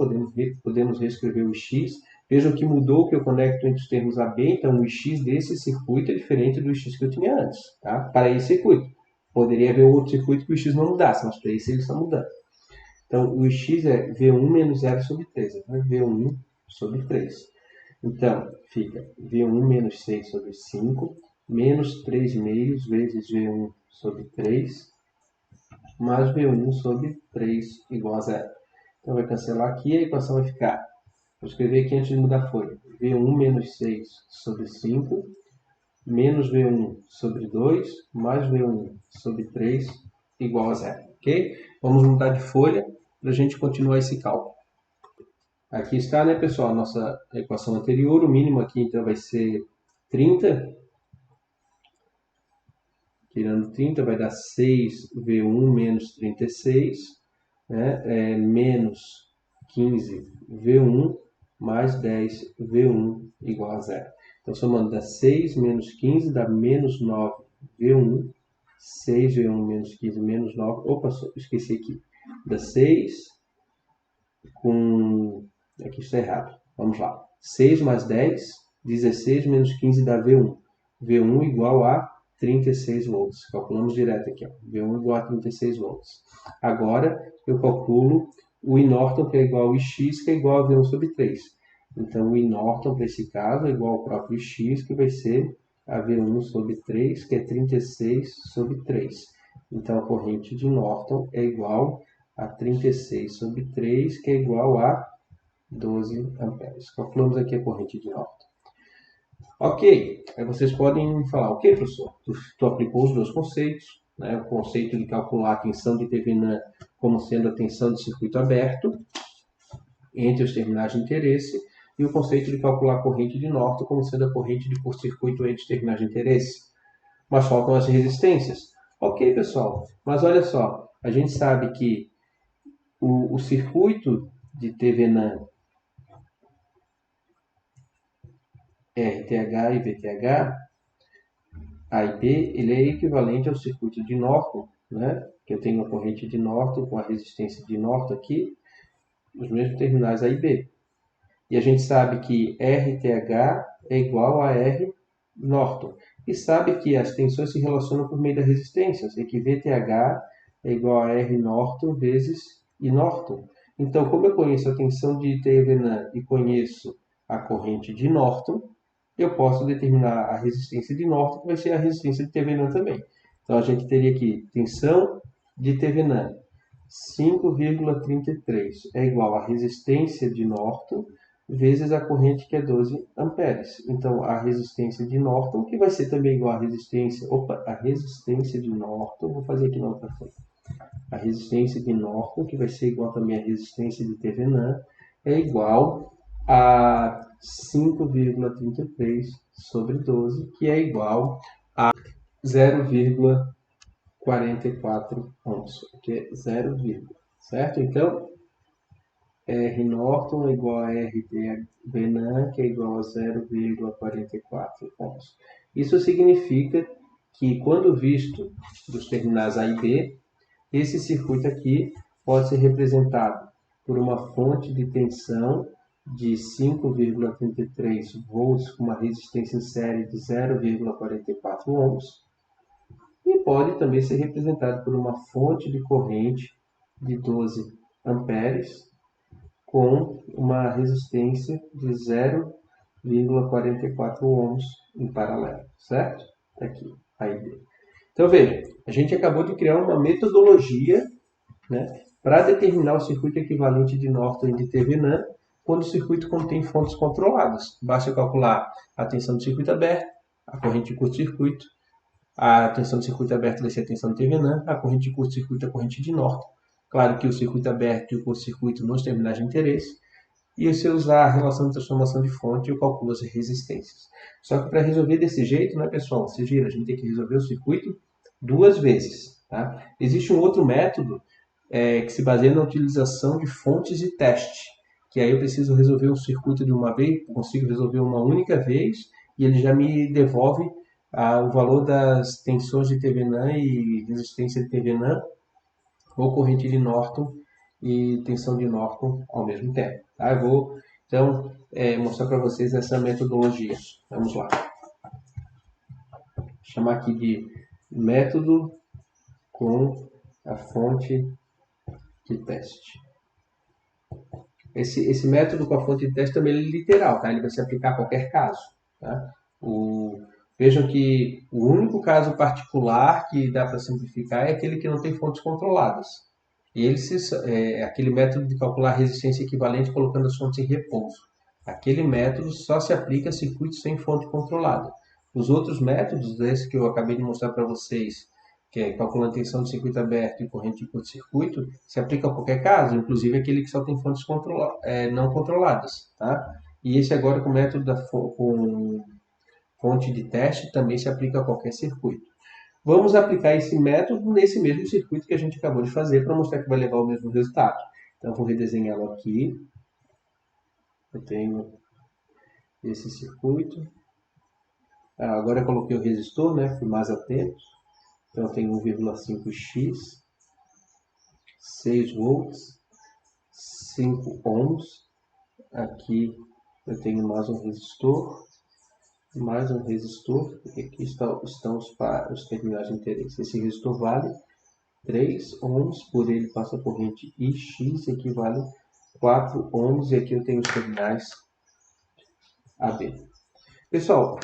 Podemos reescrever o x. Vejam que mudou que eu conecto entre os termos AB, então o x desse circuito é diferente do x que eu tinha antes, tá? Para esse circuito. Poderia haver outro circuito que o x não mudasse, mas para esse ele está mudando. Então, o x é V1 menos 0 sobre 3, então V1 sobre 3. Então, fica V1 menos 6 sobre 5, menos 3 meios vezes V1 sobre 3, mais V1 sobre 3 igual a 0. Então, vai cancelar aqui e a equação vai ficar, vou escrever aqui antes de mudar a folha, V1 menos 6 sobre 5, menos V1 sobre 2, mais V1 sobre 3 igual a 0. Ok? Vamos mudar de folha para a gente continuar esse cálculo. Aqui está, né, pessoal, a nossa equação anterior. O mínimo aqui, então, vai ser 30. Tirando 30, vai dar 6V1 menos 36, né? Menos 15V1 mais 10V1 igual a 0. Então, somando dá 6 menos 15, dá menos 9V1. 6V1 menos 15 menos 9. Opa, esqueci aqui. Dá 6 com... Aqui está errado. Vamos lá. 6 mais 10, 16 menos 15 dá V1. V1 igual a 36 volts. Calculamos direto aqui. Ó. V1 igual a 36 volts. Agora, eu calculo o Inorton, que é igual a Ix, que é igual a V1 sobre 3. Então, o Inorton, para esse caso, é igual ao próprio X, que vai ser a V1 sobre 3, que é 36 sobre 3. Então, a corrente de Norton é igual a 36 sobre 3, que é igual a 12 amperes. Calculamos aqui a corrente de Norton. Ok, aí vocês podem falar, ok, professor, tu aplicou os dois conceitos, né? O conceito de calcular a tensão de Thevenin como sendo a tensão de circuito aberto entre os terminais de interesse e o conceito de calcular a corrente de Norton como sendo a corrente de curto-circuito entre os terminais de interesse. Mas faltam as resistências. Ok, pessoal, mas olha só, a gente sabe que o circuito de Thevenin RTH e VTH, A e B, ele é equivalente ao circuito de Norton, né? Que eu tenho a corrente de Norton com a resistência de Norton aqui, os mesmos terminais A e B. E a gente sabe que RTH é igual a R Norton. E sabe que as tensões se relacionam por meio da resistência. Eu sei que VTH é igual a R Norton vezes I Norton. Então, como eu conheço a tensão de Thevenin e conheço a corrente de Norton, eu posso determinar a resistência de Norton, que vai ser a resistência de Thevenin também. Então, a gente teria aqui tensão de Thevenin 5,33 é igual à resistência de Norton vezes a corrente que é 12 amperes. Então, a resistência de Norton, que vai ser também igual à resistência, a resistência de Norton, vou fazer aqui na outra folha. A resistência de Norton, que vai ser igual também à resistência de Thevenin, é igual a 5,33 sobre 12, que é igual a 0,44 ohms, que é 0, certo? Então, R Norton é igual a R Thevenin, que é igual a 0,44 ohms. Isso significa que, quando visto dos terminais A e B, esse circuito aqui pode ser representado por uma fonte de tensão de 5,33 volts com uma resistência em série de 0,44 ohms e pode também ser representado por uma fonte de corrente de 12 amperes com uma resistência de 0,44 ohms em paralelo, certo? Aqui, a ideia. Então, veja, a gente acabou de criar uma metodologia, né, para determinar o circuito equivalente de Norton e de Thevenin quando o circuito contém fontes controladas. Basta calcular a tensão do circuito aberto, a corrente de curto-circuito, a tensão do circuito aberto vai ser a tensão de Thevenin, a corrente de curto-circuito a corrente de Norton. Claro que o circuito aberto e o curto-circuito nos terminais de interesse. E se eu usar a relação de transformação de fonte, eu calculo as resistências. Só que para resolver desse jeito, né, pessoal? Você gira, a gente tem que resolver o circuito duas vezes. Tá? Existe um outro método que se baseia na utilização de fontes de teste. Que aí eu preciso resolver um circuito de uma vez, consigo resolver uma única vez, e ele já me devolve o valor das tensões de Thevenin e resistência de Thevenin, ou corrente de Norton e tensão de Norton ao mesmo tempo. Tá? Eu vou, então, mostrar para vocês essa metodologia. Vamos lá. Vou chamar aqui de método com a fonte de teste. Esse método com a fonte de teste também é literal, tá? Ele vai se aplicar a qualquer caso. Tá? Vejam que o único caso particular que dá para simplificar é aquele que não tem fontes controladas. É aquele método de calcular a resistência equivalente colocando as fontes em repouso. Aquele método só se aplica a circuitos sem fonte controlada. Os outros métodos, esse que eu acabei de mostrar para vocês, que é calculando tensão de circuito aberto e corrente de curto-circuito, se aplica a qualquer caso, inclusive aquele que só tem fontes não controladas. Tá? E esse agora com o método com fonte de teste também se aplica a qualquer circuito. Vamos aplicar esse método nesse mesmo circuito que a gente acabou de fazer para mostrar que vai levar o mesmo resultado. Então, vou redesenhá-lo aqui. Eu tenho esse circuito. Agora eu coloquei o resistor, né? Fui mais atento. Então, eu tenho 1,5x, 6 volts, 5 ohms. Aqui eu tenho mais um resistor, e aqui estão os terminais de interesse. Esse resistor vale 3 ohms, por ele passa a corrente IX, equivale 4 ohms, e aqui eu tenho os terminais AB. Pessoal,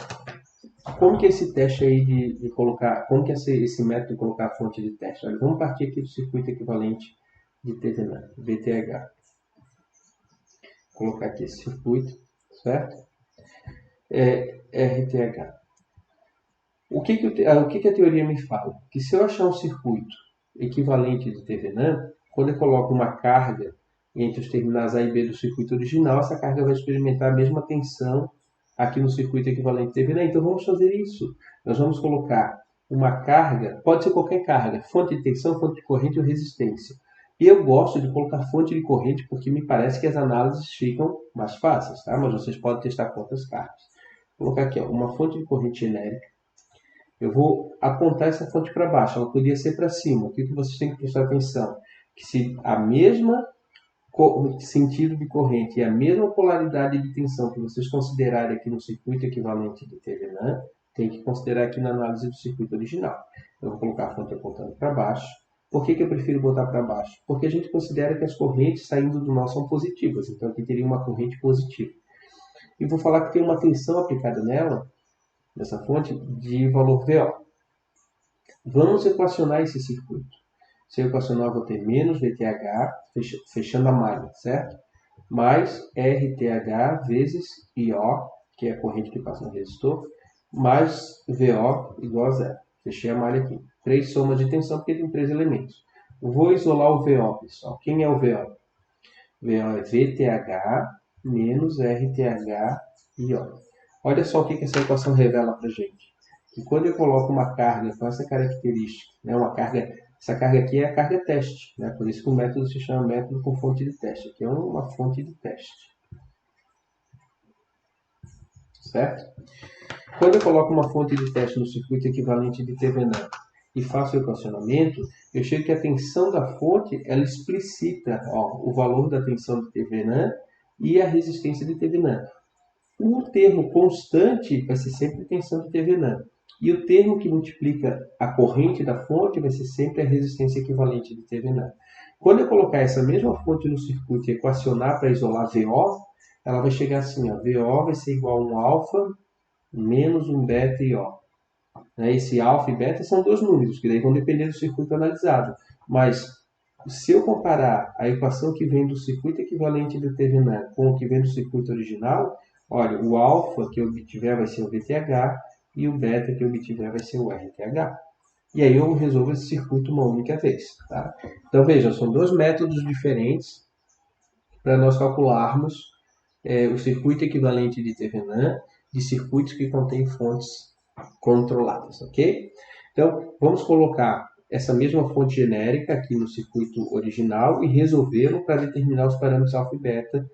como que é esse teste aí de colocar, como que é esse método de colocar a fonte de teste? Olha, vamos partir aqui do circuito equivalente de Thevenin, VTH. Vou colocar aqui esse circuito, certo? RTH. O que a teoria me fala? Que se eu achar um circuito equivalente de Thevenin, quando eu coloco uma carga entre os terminais A e B do circuito original, essa carga vai experimentar a mesma tensão aqui no circuito equivalente de Thevenin. Então vamos fazer isso. Nós vamos colocar uma carga, pode ser qualquer carga, fonte de tensão, fonte de corrente ou resistência. E eu gosto de colocar fonte de corrente porque me parece que as análises ficam mais fáceis, tá? Mas vocês podem testar com outras cargas. Vou colocar aqui uma fonte de corrente genérica eu vou apontar essa fonte para baixo, ela podia ser para cima. O que vocês têm que prestar atenção? Que se a mesma sentido de corrente e a mesma polaridade de tensão que vocês considerarem aqui no circuito equivalente de Thevenin, tem que considerar aqui na análise do circuito original. Eu vou colocar a fonte apontando para baixo. Por que eu prefiro botar para baixo? Porque a gente considera que as correntes saindo do nó são positivas, então aqui teria uma corrente positiva. E vou falar que tem uma tensão aplicada nela, nessa fonte, de valor VO. Vamos equacionar esse circuito. Se eu equacionar, eu vou ter menos VTH, fechando a malha, certo? Mais RTH vezes IO, que é a corrente que passa no resistor, mais VO igual a zero. Fechei a malha aqui. 3 somas de tensão, porque tem 3 elementos. Vou isolar o VO, pessoal. Quem é o VO? VO é VTH menos RTH IO. Olha só o que essa equação revela para a gente. Que quando eu coloco uma carga com essa característica, né, essa carga aqui é a carga teste, né, por isso que o método se chama método com fonte de teste. Aqui é uma fonte de teste. Certo? Quando eu coloco uma fonte de teste no circuito equivalente de Thevenin e faço o equacionamento, eu chego que a tensão da fonte ela explicita o valor da tensão de Thevenin e a resistência de Thevenin. O termo constante vai ser sempre tensão de Thevenin. E o termo que multiplica a corrente da fonte vai ser sempre a resistência equivalente de Thevenin. Quando eu colocar essa mesma fonte no circuito e equacionar para isolar VO, ela vai chegar assim, ó, VO vai ser igual a um alfa menos um beta IO. Esse alfa e beta são dois números, que daí vão depender do circuito analisado. Mas se eu comparar a equação que vem do circuito equivalente do Thevenin com o que vem do circuito original, olha, o alfa que eu obtiver vai ser o VTH e o beta que eu obtiver vai ser o RTH. E aí eu resolvo esse circuito uma única vez. Tá? Então veja, são dois métodos diferentes para nós calcularmos o circuito equivalente de Thevenin de circuitos que contêm fontes controladas, ok? Então, vamos colocar essa mesma fonte genérica aqui no circuito original e resolvê-lo para determinar os parâmetros alfa e beta,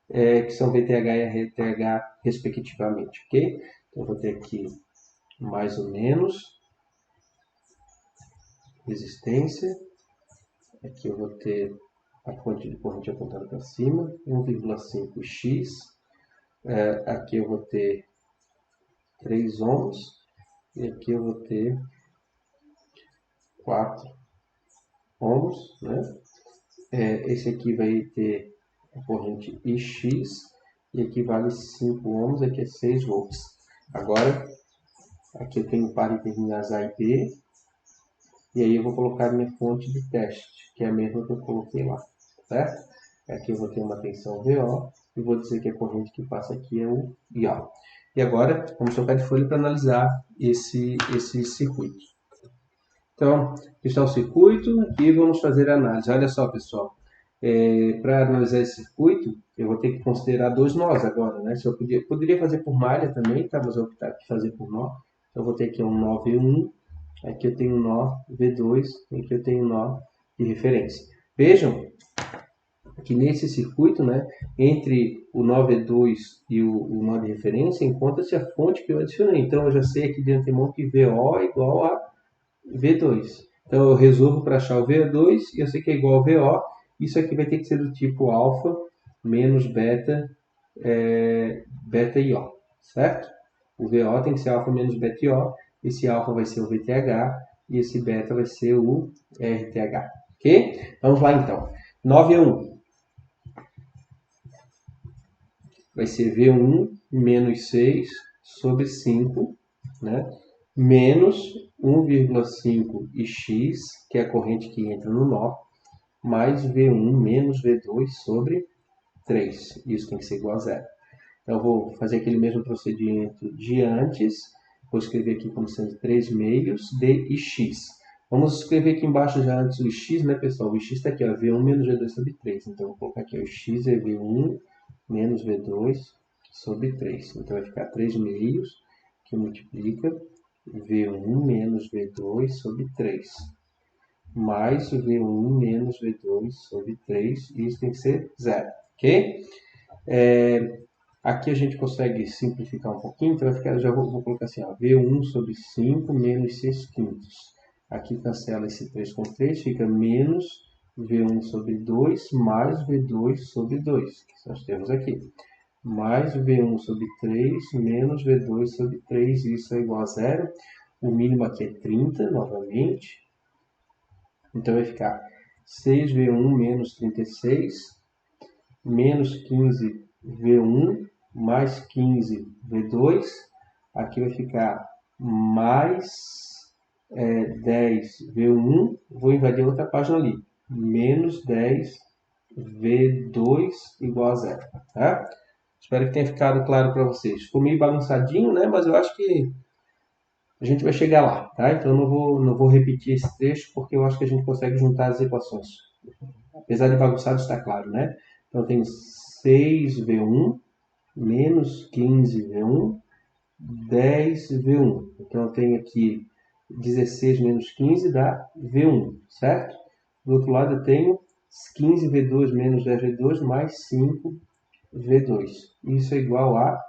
que são VTH e RTH, respectivamente, ok? Então, eu vou ter aqui mais ou menos resistência. Aqui eu vou ter a fonte de corrente apontada para cima, 1,5x. Aqui eu vou ter 3 ohms. E aqui eu vou ter 4 ohms, né? Esse aqui vai ter a corrente IX, e aqui vale 5 ohms, aqui é 6 volts. Agora, aqui eu tenho par de terminais A e B, e aí eu vou colocar minha fonte de teste, que é a mesma que eu coloquei lá, certo? Aqui eu vou ter uma tensão VO, e vou dizer que a corrente que passa aqui é o IO. E agora, vamos trocar de folha para analisar esse circuito. Então, aqui está o circuito e vamos fazer a análise. Olha só, pessoal, para analisar esse circuito, eu vou ter que considerar dois nós agora, né? Se eu poderia fazer por malha também, tá? Mas eu vou optar aqui fazer por nó. Então, eu vou ter aqui um nó V1, aqui eu tenho um nó V2, e aqui eu tenho um nó de referência. Vejam que nesse circuito, né, entre o nó V2 e o nó de referência, encontra-se a fonte que eu adicionei. Então, eu já sei aqui de antemão que VO é igual a V2. Então eu resolvo para achar o V2 e eu sei que é igual ao VO. Isso aqui vai ter que ser do tipo alfa menos beta, beta IO, certo? O VO tem que ser alfa menos beta IO. Esse alfa vai ser o VTH e esse beta vai ser o RTH. Ok? Vamos lá então. 9 a 1 vai ser V1 menos 6 sobre 5, né? Menos 1,5x, que é a corrente que entra no nó, mais V1 menos V2 sobre 3. Isso tem que ser igual a zero. Então, eu vou fazer aquele mesmo procedimento de antes. Vou escrever aqui como sendo 3 meios de x. Vamos escrever aqui embaixo já antes o x, né, pessoal? O x está aqui, ó, V1 menos V2 sobre 3. Então, eu vou colocar aqui, ó, o x é V1 menos V2 sobre 3. Então, vai ficar 3 meios, que multiplica V1 menos V2 sobre 3, mais V1 menos V2 sobre 3, e isso tem que ser zero, ok? Aqui a gente consegue simplificar um pouquinho, então vai ficar, já vou colocar assim, ó, V1 sobre 5 menos 6 quintos. Aqui cancela esse 3 com 3, fica menos V1 sobre 2 mais V2 sobre 2, que nós temos aqui. Mais V1 sobre 3 menos V2 sobre 3, isso é igual a zero. O mínimo aqui é 30, novamente. Então vai ficar 6V1 menos 36, menos 15V1, mais 15V2. Aqui vai ficar mais 10V1. Vou invadir outra página ali. Menos 10V2 igual a zero. Tá? Espero que tenha ficado claro para vocês. Ficou meio bagunçadinho, né? Mas eu acho que a gente vai chegar lá, tá? Então eu não vou repetir esse trecho porque eu acho que a gente consegue juntar as equações. Apesar de bagunçado, está claro, né? Então eu tenho 6V1 menos 15V1, 10V1. Então eu tenho aqui 16 menos 15 dá V1, certo? Do outro lado eu tenho 15V2 menos 10V2 mais 5V2. Isso é igual a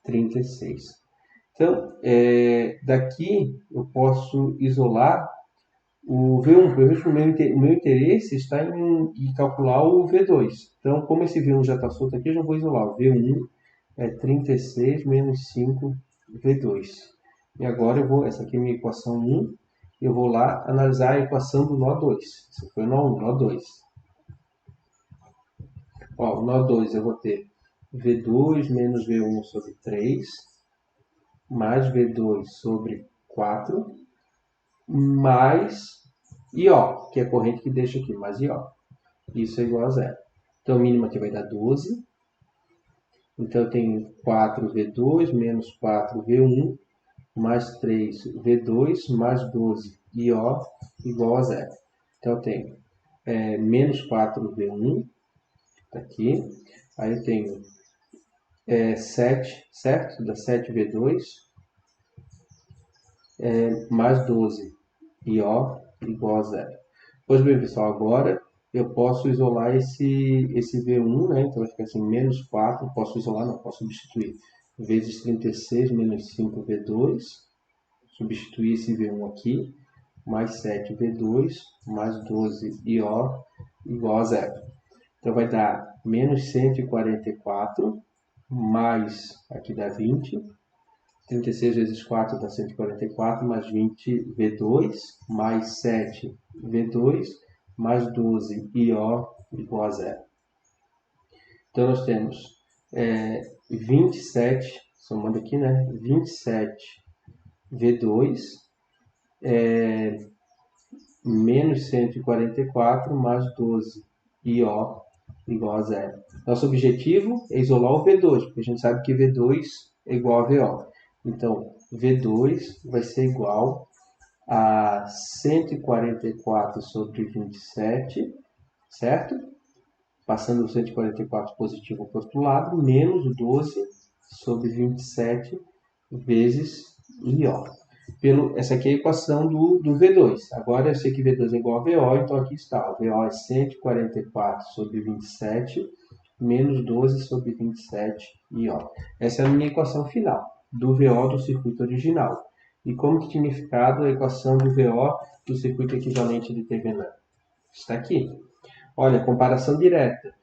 36. Então, daqui eu posso isolar o V1, porque o meu interesse está em calcular o V2. Então, como esse V1 já está solto aqui, eu já vou isolar. O V1 é 36 menos 5V2. E agora essa aqui é a minha equação 1, eu vou lá analisar a equação do nó 2. Esse foi o nó 1, nó 2. Ó, o nó 2 eu vou ter V2 menos V1 sobre 3, mais V2 sobre 4, mais IO, que é a corrente que deixa aqui, mais IO. Isso é igual a zero. Então, o mínimo aqui vai dar 12. Então, eu tenho 4V2 menos 4V1 mais 3V2 mais 12 IO igual a zero. Então, eu tenho menos 4V1, tá aqui. Aí eu tenho 7, certo? Dá 7V2 mais 12 IO igual a zero. Pois bem, pessoal, agora eu posso isolar esse V1, né? Então vai ficar assim, menos 4, posso isolar, não, posso substituir. Vezes 36 menos 5V2, substituir esse V1 aqui, mais 7V2, mais 12 IO igual a zero. Então vai dar menos 144, mais, aqui dá 20, 36 vezes 4 dá 144, mais 20V2, mais 7V2, mais 12 IO igual a zero. Então nós temos 27, somando aqui, né? 27V2, menos 144, mais 12 IO igual a zero. Nosso objetivo é isolar o V2, porque a gente sabe que V2 é igual a VO. Então, V2 vai ser igual a 144 sobre 27, certo? Passando o 144 positivo para o outro lado, menos 12 sobre 27 vezes IO. Essa aqui é a equação do V2. Agora eu sei que V2 é igual a VO, então aqui está. O VO é 144 sobre 27 menos 12 sobre 27 IO. Essa é a minha equação final do VO do circuito original. E como que tinha ficado a equação do VO do circuito equivalente de Thevenin? Está aqui. Olha, comparação direta.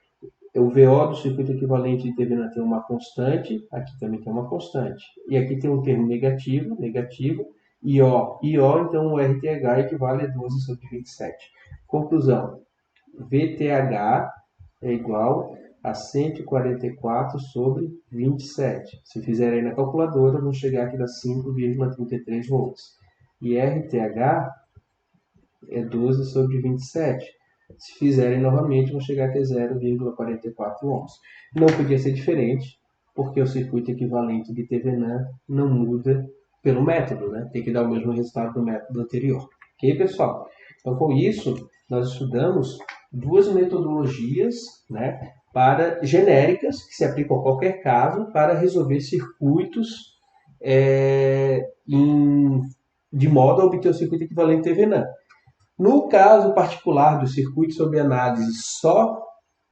O VO do circuito equivalente de Thevenin tem uma constante, aqui também tem uma constante. E aqui tem um termo negativo, IO, então o RTH equivale a 12 sobre 27. Conclusão, VTH é igual a 144 sobre 27. Se fizerem aí na calculadora, vão chegar aqui a 5,33 volts. E RTH é 12 sobre 27. Se fizerem novamente, vão chegar até 0,44 ohms. Não podia ser diferente, porque o circuito equivalente de Thevenin não muda pelo método, né? Tem que dar o mesmo resultado do método anterior. Ok, pessoal? Então, com isso, nós estudamos duas metodologias, né, genéricas, que se aplicam a qualquer caso, para resolver circuitos de modo a obter o circuito equivalente a Thevenin. No caso particular do circuito sob análise,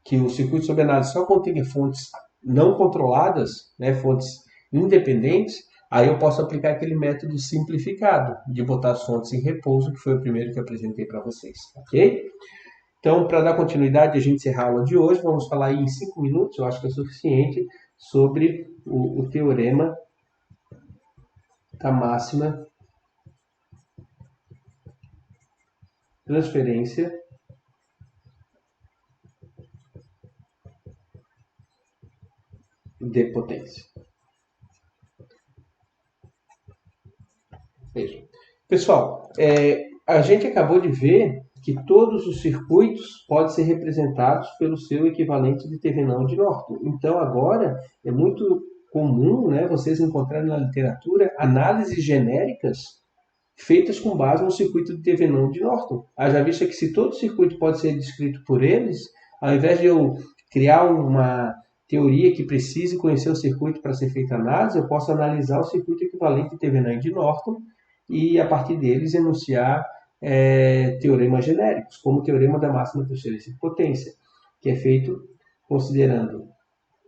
que o circuito sob análise só contém fontes não controladas, né, fontes independentes, aí eu posso aplicar aquele método simplificado de botar as fontes em repouso, que foi o primeiro que eu apresentei para vocês, ok? Então, para dar continuidade, a gente encerrar a aula de hoje, vamos falar aí em 5 minutos, eu acho que é suficiente, sobre o teorema da máxima transferência de potência. Veja. Pessoal, a gente acabou de ver que todos os circuitos podem ser representados pelo seu equivalente de Thevenin de Norton. Então, agora, é muito comum, né, vocês encontrarem na literatura análises genéricas feitas com base no circuito de Thevenin de Norton. Haja vista que se todo circuito pode ser descrito por eles, ao invés de eu criar uma teoria que precise conhecer o circuito para ser feita análise, eu posso analisar o circuito equivalente de Thevenin de Norton e, a partir deles, enunciar teoremas genéricos, como o teorema da máxima transferência de potência, que é feito considerando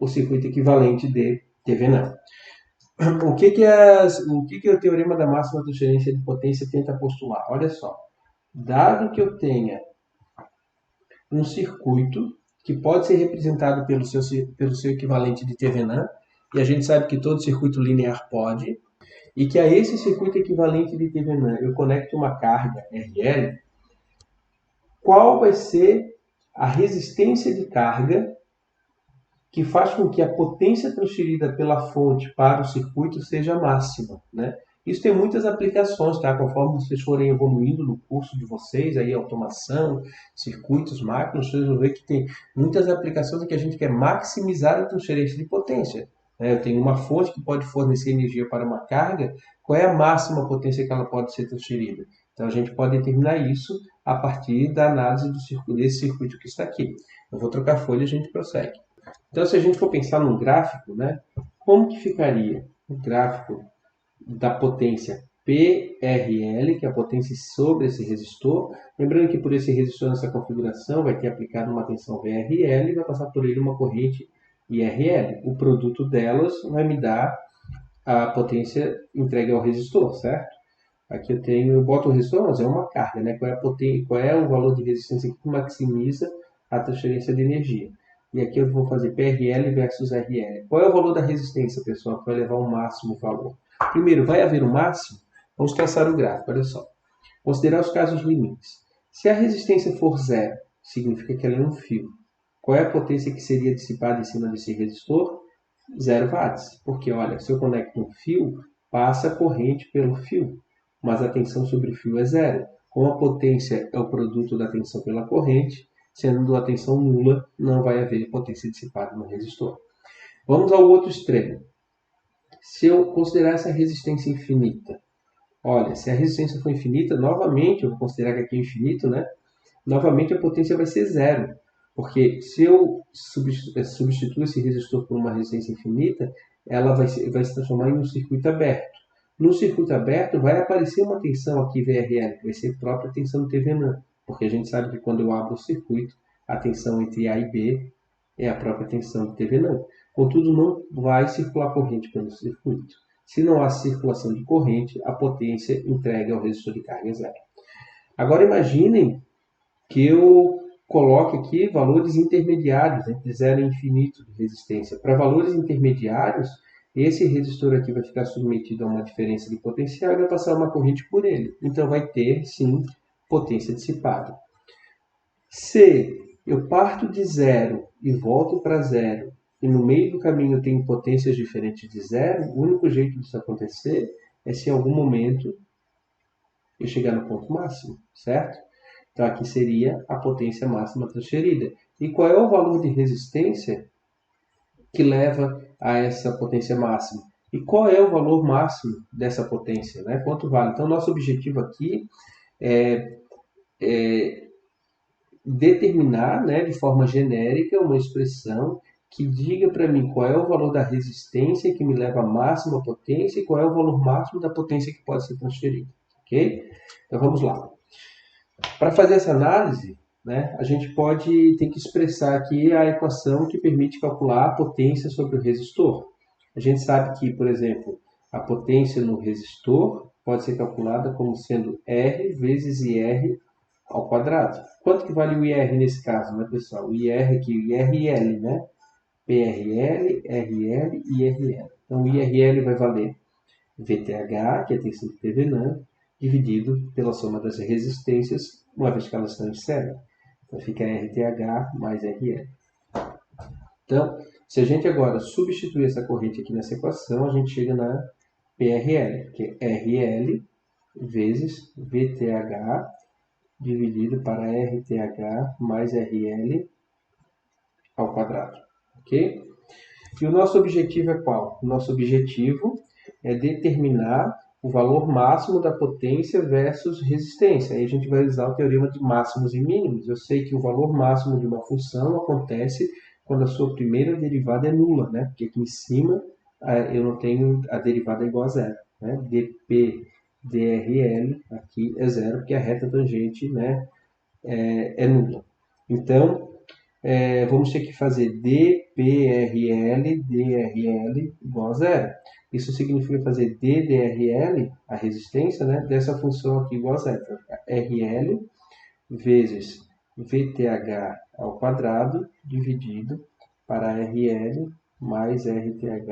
o circuito equivalente de Thevenin. O que o teorema da máxima transferência de potência tenta postular? Olha só, dado que eu tenha um circuito que pode ser representado pelo seu equivalente de Thevenin, e a gente sabe que todo circuito linear pode, e que a esse circuito equivalente de Thevenin eu conecto uma carga RL, qual vai ser a resistência de carga que faz com que a potência transferida pela fonte para o circuito seja máxima, né? Isso tem muitas aplicações, tá? Conforme vocês forem evoluindo no curso de vocês, aí automação, circuitos, máquinas, vocês vão ver que tem muitas aplicações em que a gente quer maximizar a transferência de potência, né? Eu tenho uma fonte que pode fornecer energia para uma carga, qual é a máxima potência que ela pode ser transferida? Então a gente pode determinar isso a partir da análise desse circuito que está aqui. Eu vou trocar a folha e a gente prossegue. Então, se a gente for pensar num gráfico, né, como que ficaria o gráfico da potência PRL, que é a potência sobre esse resistor? Lembrando que por esse resistor nessa configuração vai ter aplicado uma tensão VRL e vai passar por ele uma corrente IRL. O produto delas vai me dar a potência entregue ao resistor, certo? Aqui eu boto o resistor, mas é uma carga, né? Qual é o valor de resistência que maximiza a transferência de energia? E aqui eu vou fazer PRL versus RL. Qual é o valor da resistência, pessoal, que vai levar ao máximo valor? Primeiro, vai haver um máximo? Vamos traçar o gráfico, olha só. Considerar os casos limites. Se a resistência for zero, significa que ela é um fio. Qual é a potência que seria dissipada em cima desse resistor? 0 watts. Porque, olha, se eu conecto um fio, passa a corrente pelo fio, mas a tensão sobre o fio é zero. Como a potência é o produto da tensão pela corrente, sendo a tensão nula, não vai haver potência dissipada no resistor. Vamos ao outro extremo. Se eu considerar essa resistência infinita, olha, se a resistência for infinita, novamente, eu vou considerar que aqui é infinito, né? Novamente a potência vai ser zero. Porque se eu substituir esse resistor por uma resistência infinita, ela vai se transformar em um circuito aberto. No circuito aberto vai aparecer uma tensão aqui VRL, que vai ser a própria tensão do Thevenin, porque a gente sabe que quando eu abro o circuito, a tensão entre A e B é a própria tensão do Thevenin. Contudo, não vai circular corrente pelo circuito. Se não há circulação de corrente, a potência entregue ao resistor de carga é zero. Agora imaginem que eu coloque aqui valores intermediários, entre 0 e infinito de resistência. Para valores intermediários, esse resistor aqui vai ficar submetido a uma diferença de potencial e vai passar uma corrente por ele. Então vai ter, sim, potência dissipada. Se eu parto de zero e volto para zero, e no meio do caminho eu tenho potências diferentes de zero, o único jeito disso acontecer é se em algum momento eu chegar no ponto máximo, certo? Então aqui seria a potência máxima transferida. E qual é o valor de resistência que leva a essa potência máxima? E qual é o valor máximo dessa potência, né? Quanto vale? Então nosso objetivo aqui é determinar, né, de forma genérica uma expressão que diga para mim qual é o valor da resistência que me leva à máxima potência e qual é o valor máximo da potência que pode ser transferida. Ok? Então vamos lá. Para fazer essa análise, né, a gente tem que expressar aqui a equação que permite calcular a potência sobre o resistor. A gente sabe que, por exemplo, a potência no resistor pode ser calculada como sendo R vezes IR ao quadrado. Quanto que vale o IR nesse caso, né, pessoal? O IR aqui, o IRL, né? PRL, RL e IRL. Então, o IRL vai valer VTH, que é tensão de Thevenin, dividido pela soma das resistências, uma vez que elas estão em série. Então, fica RTH mais RL. Então, se a gente agora substituir essa corrente aqui nessa equação, a gente chega na PRL, que é RL vezes VTH dividido para RTH mais RL ao quadrado. Ok? E o nosso objetivo é qual? O nosso objetivo é determinar o valor máximo da potência versus resistência. Aí a gente vai usar o teorema de máximos e mínimos. Eu sei que o valor máximo de uma função acontece quando a sua primeira derivada é nula, né? Porque aqui em cima eu não tenho a derivada igual a zero. Né? dp drl aqui é zero, porque a reta tangente, né, é nula. Então, vamos ter que fazer dPRL, DRL igual a zero. Isso significa fazer DDRL, a resistência, né, dessa função aqui igual a zero. Vai ficar RL vezes VTH ao quadrado dividido para RL mais RTH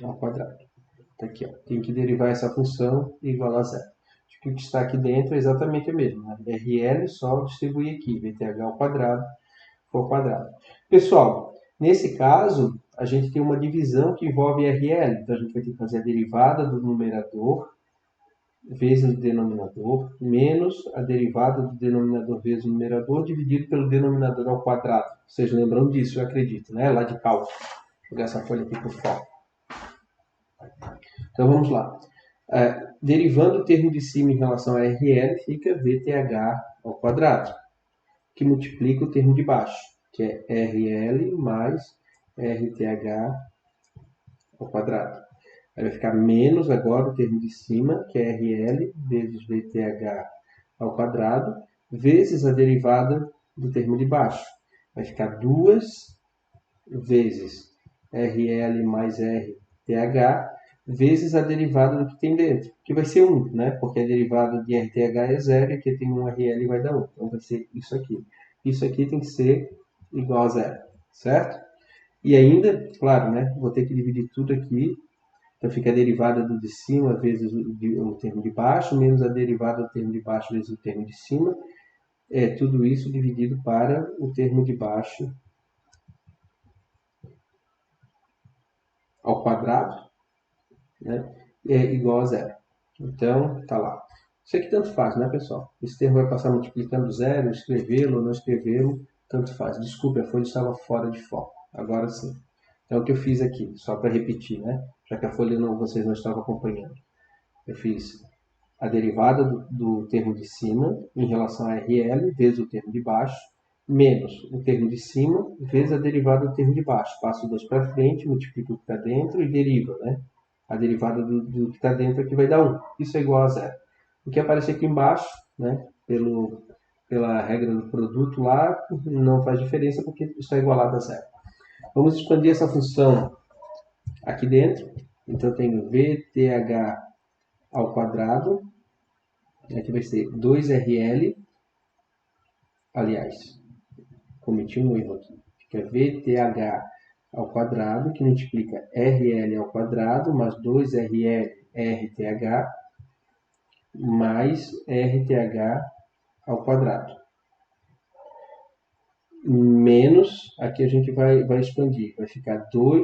ao quadrado. Tá aqui, ó. Tem que derivar essa função igual a zero. O que está aqui dentro é exatamente o mesmo. Né? RL só distribuir aqui, VTH ao quadrado quadrado. Pessoal, nesse caso, a gente tem uma divisão que envolve RL. Então, a gente vai ter que fazer a derivada do numerador vezes o denominador, menos a derivada do denominador vezes o numerador, dividido pelo denominador ao quadrado. Vocês lembram disso, eu acredito, né? Lá de cálculo. Vou jogar essa folha aqui por fora. Então, vamos lá. Derivando o termo de cima em relação a RL, fica VTH ao quadrado, que multiplica o termo de baixo, que é RL mais RTH ao quadrado. Aí vai ficar menos agora o termo de cima, que é RL vezes VTH ao quadrado, vezes a derivada do termo de baixo. Vai ficar 2 vezes RL mais RTH, vezes a derivada do que tem dentro, que vai ser 1, né? Porque a derivada de RTH é 0 e aqui tem um RL e vai dar 1. Então vai ser isso aqui. Isso aqui tem que ser igual a 0, certo? E ainda, claro, né? Vou ter que dividir tudo aqui. Então fica a derivada do de cima vezes o termo de baixo, menos a derivada do termo de baixo vezes o termo de cima. Tudo isso dividido para o termo de baixo ao quadrado, né? É igual a 0. Então, tá lá. Isso aqui tanto faz, né, pessoal? Esse termo vai passar multiplicando zero, escrevê-lo ou não escrevê-lo, tanto faz. Desculpe, a folha estava fora de foco. Agora sim. Então, o que eu fiz aqui, só para repetir, né? Já que a folha vocês não estavam acompanhando. Eu fiz a derivada do termo de cima em relação a RL vezes o termo de baixo, menos o termo de cima vezes a derivada do termo de baixo. Passo 2 para frente, multiplico o que está dentro e deriva, né? A derivada do que está dentro aqui vai dar 1. Isso é igual a zero. O que aparece aqui embaixo, né, pela regra do produto lá, não faz diferença porque está igualado a zero. Vamos expandir essa função aqui dentro. Então, eu tenho VTH ao quadrado. Aqui vai ser 2RL. Aliás, cometi um erro aqui. Fica VTH ao quadrado, que multiplica RL ao quadrado, mais 2RL RTH, mais RTH ao quadrado. Menos, aqui a gente vai expandir, vai ficar 2RL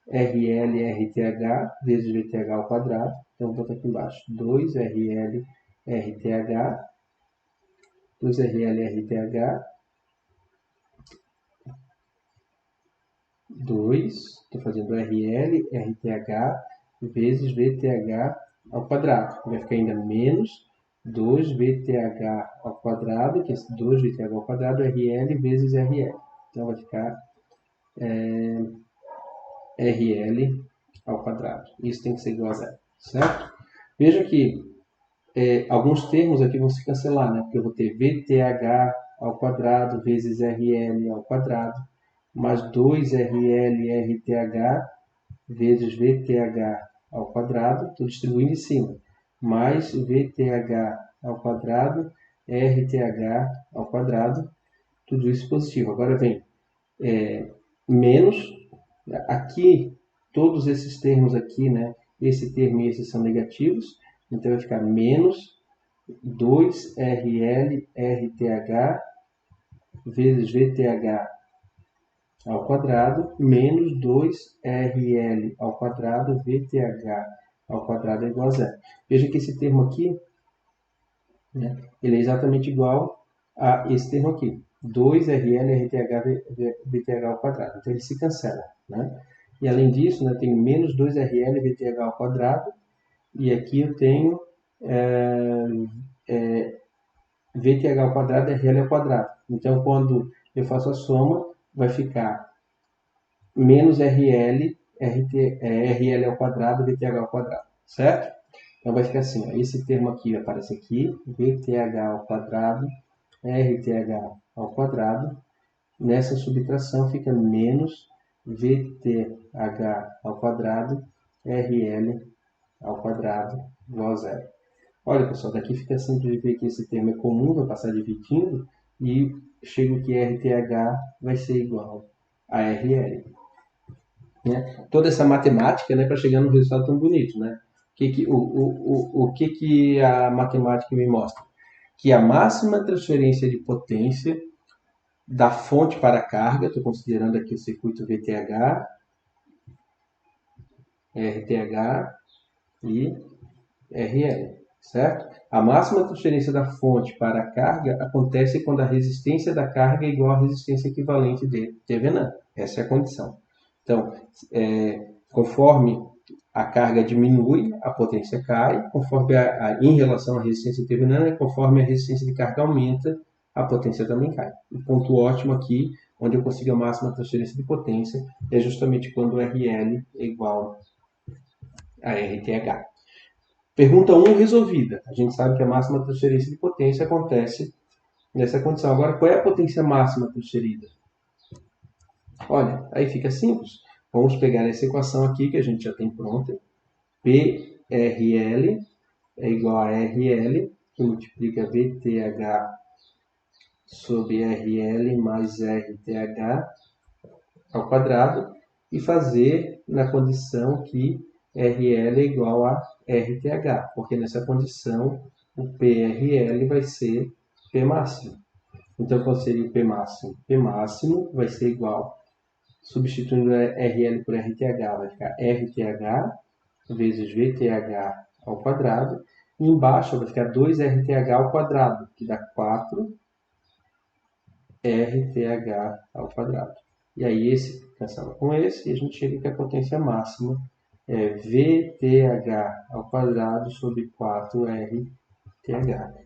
RTH vezes VTH ao quadrado. Então, vou botar aqui embaixo, 2RL RTH, 2RL RTH, 2, estou fazendo RL RTH vezes VTH ao quadrado. Vai ficar ainda menos 2VTH ao quadrado, que é 2VTH ao quadrado, RL vezes RL. Então vai ficar RL ao quadrado. Isso tem que ser igual a zero, certo? Veja que alguns termos aqui vão se cancelar, né? Porque eu vou ter VTH ao quadrado vezes RL ao quadrado, mais 2RL RTH vezes VTH ao quadrado, estou distribuindo em cima, mais VTH ao quadrado, RTH ao quadrado, tudo isso positivo. Agora vem menos, aqui, todos esses termos aqui, né, esse termo e esse são negativos, então vai ficar menos 2RL RTH vezes VTH ao quadrado menos 2RL ao quadrado VTH ao quadrado é igual a zero. Veja que esse termo aqui, né, ele é exatamente igual a esse termo aqui. 2RL RTH VTH ao quadrado. Então ele se cancela, né? E além disso, né, tem menos 2RL VTH ao quadrado. E aqui eu tenho VTH ao quadrado é RL ao quadrado. Então, quando eu faço a soma, vai ficar menos RL, RL ao quadrado, VTH ao quadrado, certo? Então, vai ficar assim, ó, esse termo aqui aparece aqui, VTH ao quadrado, RTH ao quadrado. Nessa subtração fica menos VTH ao quadrado, RL ao quadrado, igual a zero. Olha, pessoal, daqui fica simples de ver que esse termo é comum, vai passar dividindo, e chego que RTH vai ser igual a RL. Né? Toda essa matemática, né, para chegar num resultado tão bonito. Né? O que a matemática me mostra? Que a máxima transferência de potência da fonte para a carga, estou considerando aqui o circuito VTH, RTH e RL, certo? A máxima transferência da fonte para a carga acontece quando a resistência da carga é igual à resistência equivalente de Thevenin. Essa é a condição. Então, conforme a carga diminui, a potência cai, conforme em relação à resistência Thevenin, conforme a resistência de carga aumenta, a potência também cai. O ponto ótimo aqui, onde eu consigo a máxima transferência de potência, é justamente quando RL é igual a RTH. Pergunta 1 resolvida. A gente sabe que a máxima transferência de potência acontece nessa condição. Agora, qual é a potência máxima transferida? Olha, aí fica simples. Vamos pegar essa equação aqui que a gente já tem pronta. PRL é igual a RL, que multiplica VTH sobre RL mais RTH ao quadrado, e fazer na condição que RL é igual a RTH, porque nessa condição o PRL vai ser P máximo. Então, qual seria o P máximo? P máximo vai ser igual, substituindo RL por RTH, vai ficar RTH vezes VTH ao quadrado, e embaixo vai ficar 2RTH ao quadrado, que dá 4 RTH ao quadrado. E aí esse cancela com esse, e a gente chega que a potência máxima é VTH ao quadrado sobre 4RTH.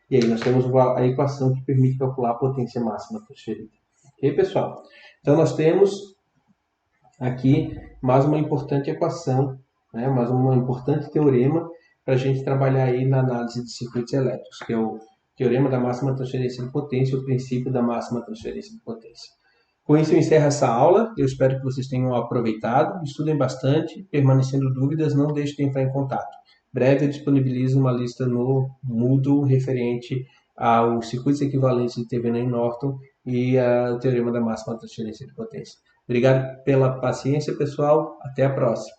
E aí nós temos a equação que permite calcular a potência máxima transferida. Ok, pessoal? Então nós temos aqui mais uma importante equação, né, mais um importante teorema para a gente trabalhar aí na análise de circuitos elétricos, que é o teorema da máxima transferência de potência, o princípio da máxima transferência de potência. Com isso eu encerro essa aula, eu espero que vocês tenham aproveitado, estudem bastante, permanecendo dúvidas, não deixem de entrar em contato. Breve eu disponibilizo uma lista no Moodle referente aos circuitos equivalentes de Thevenin e Norton e ao teorema da máxima transferência de potência. Obrigado pela paciência, pessoal. Até a próxima.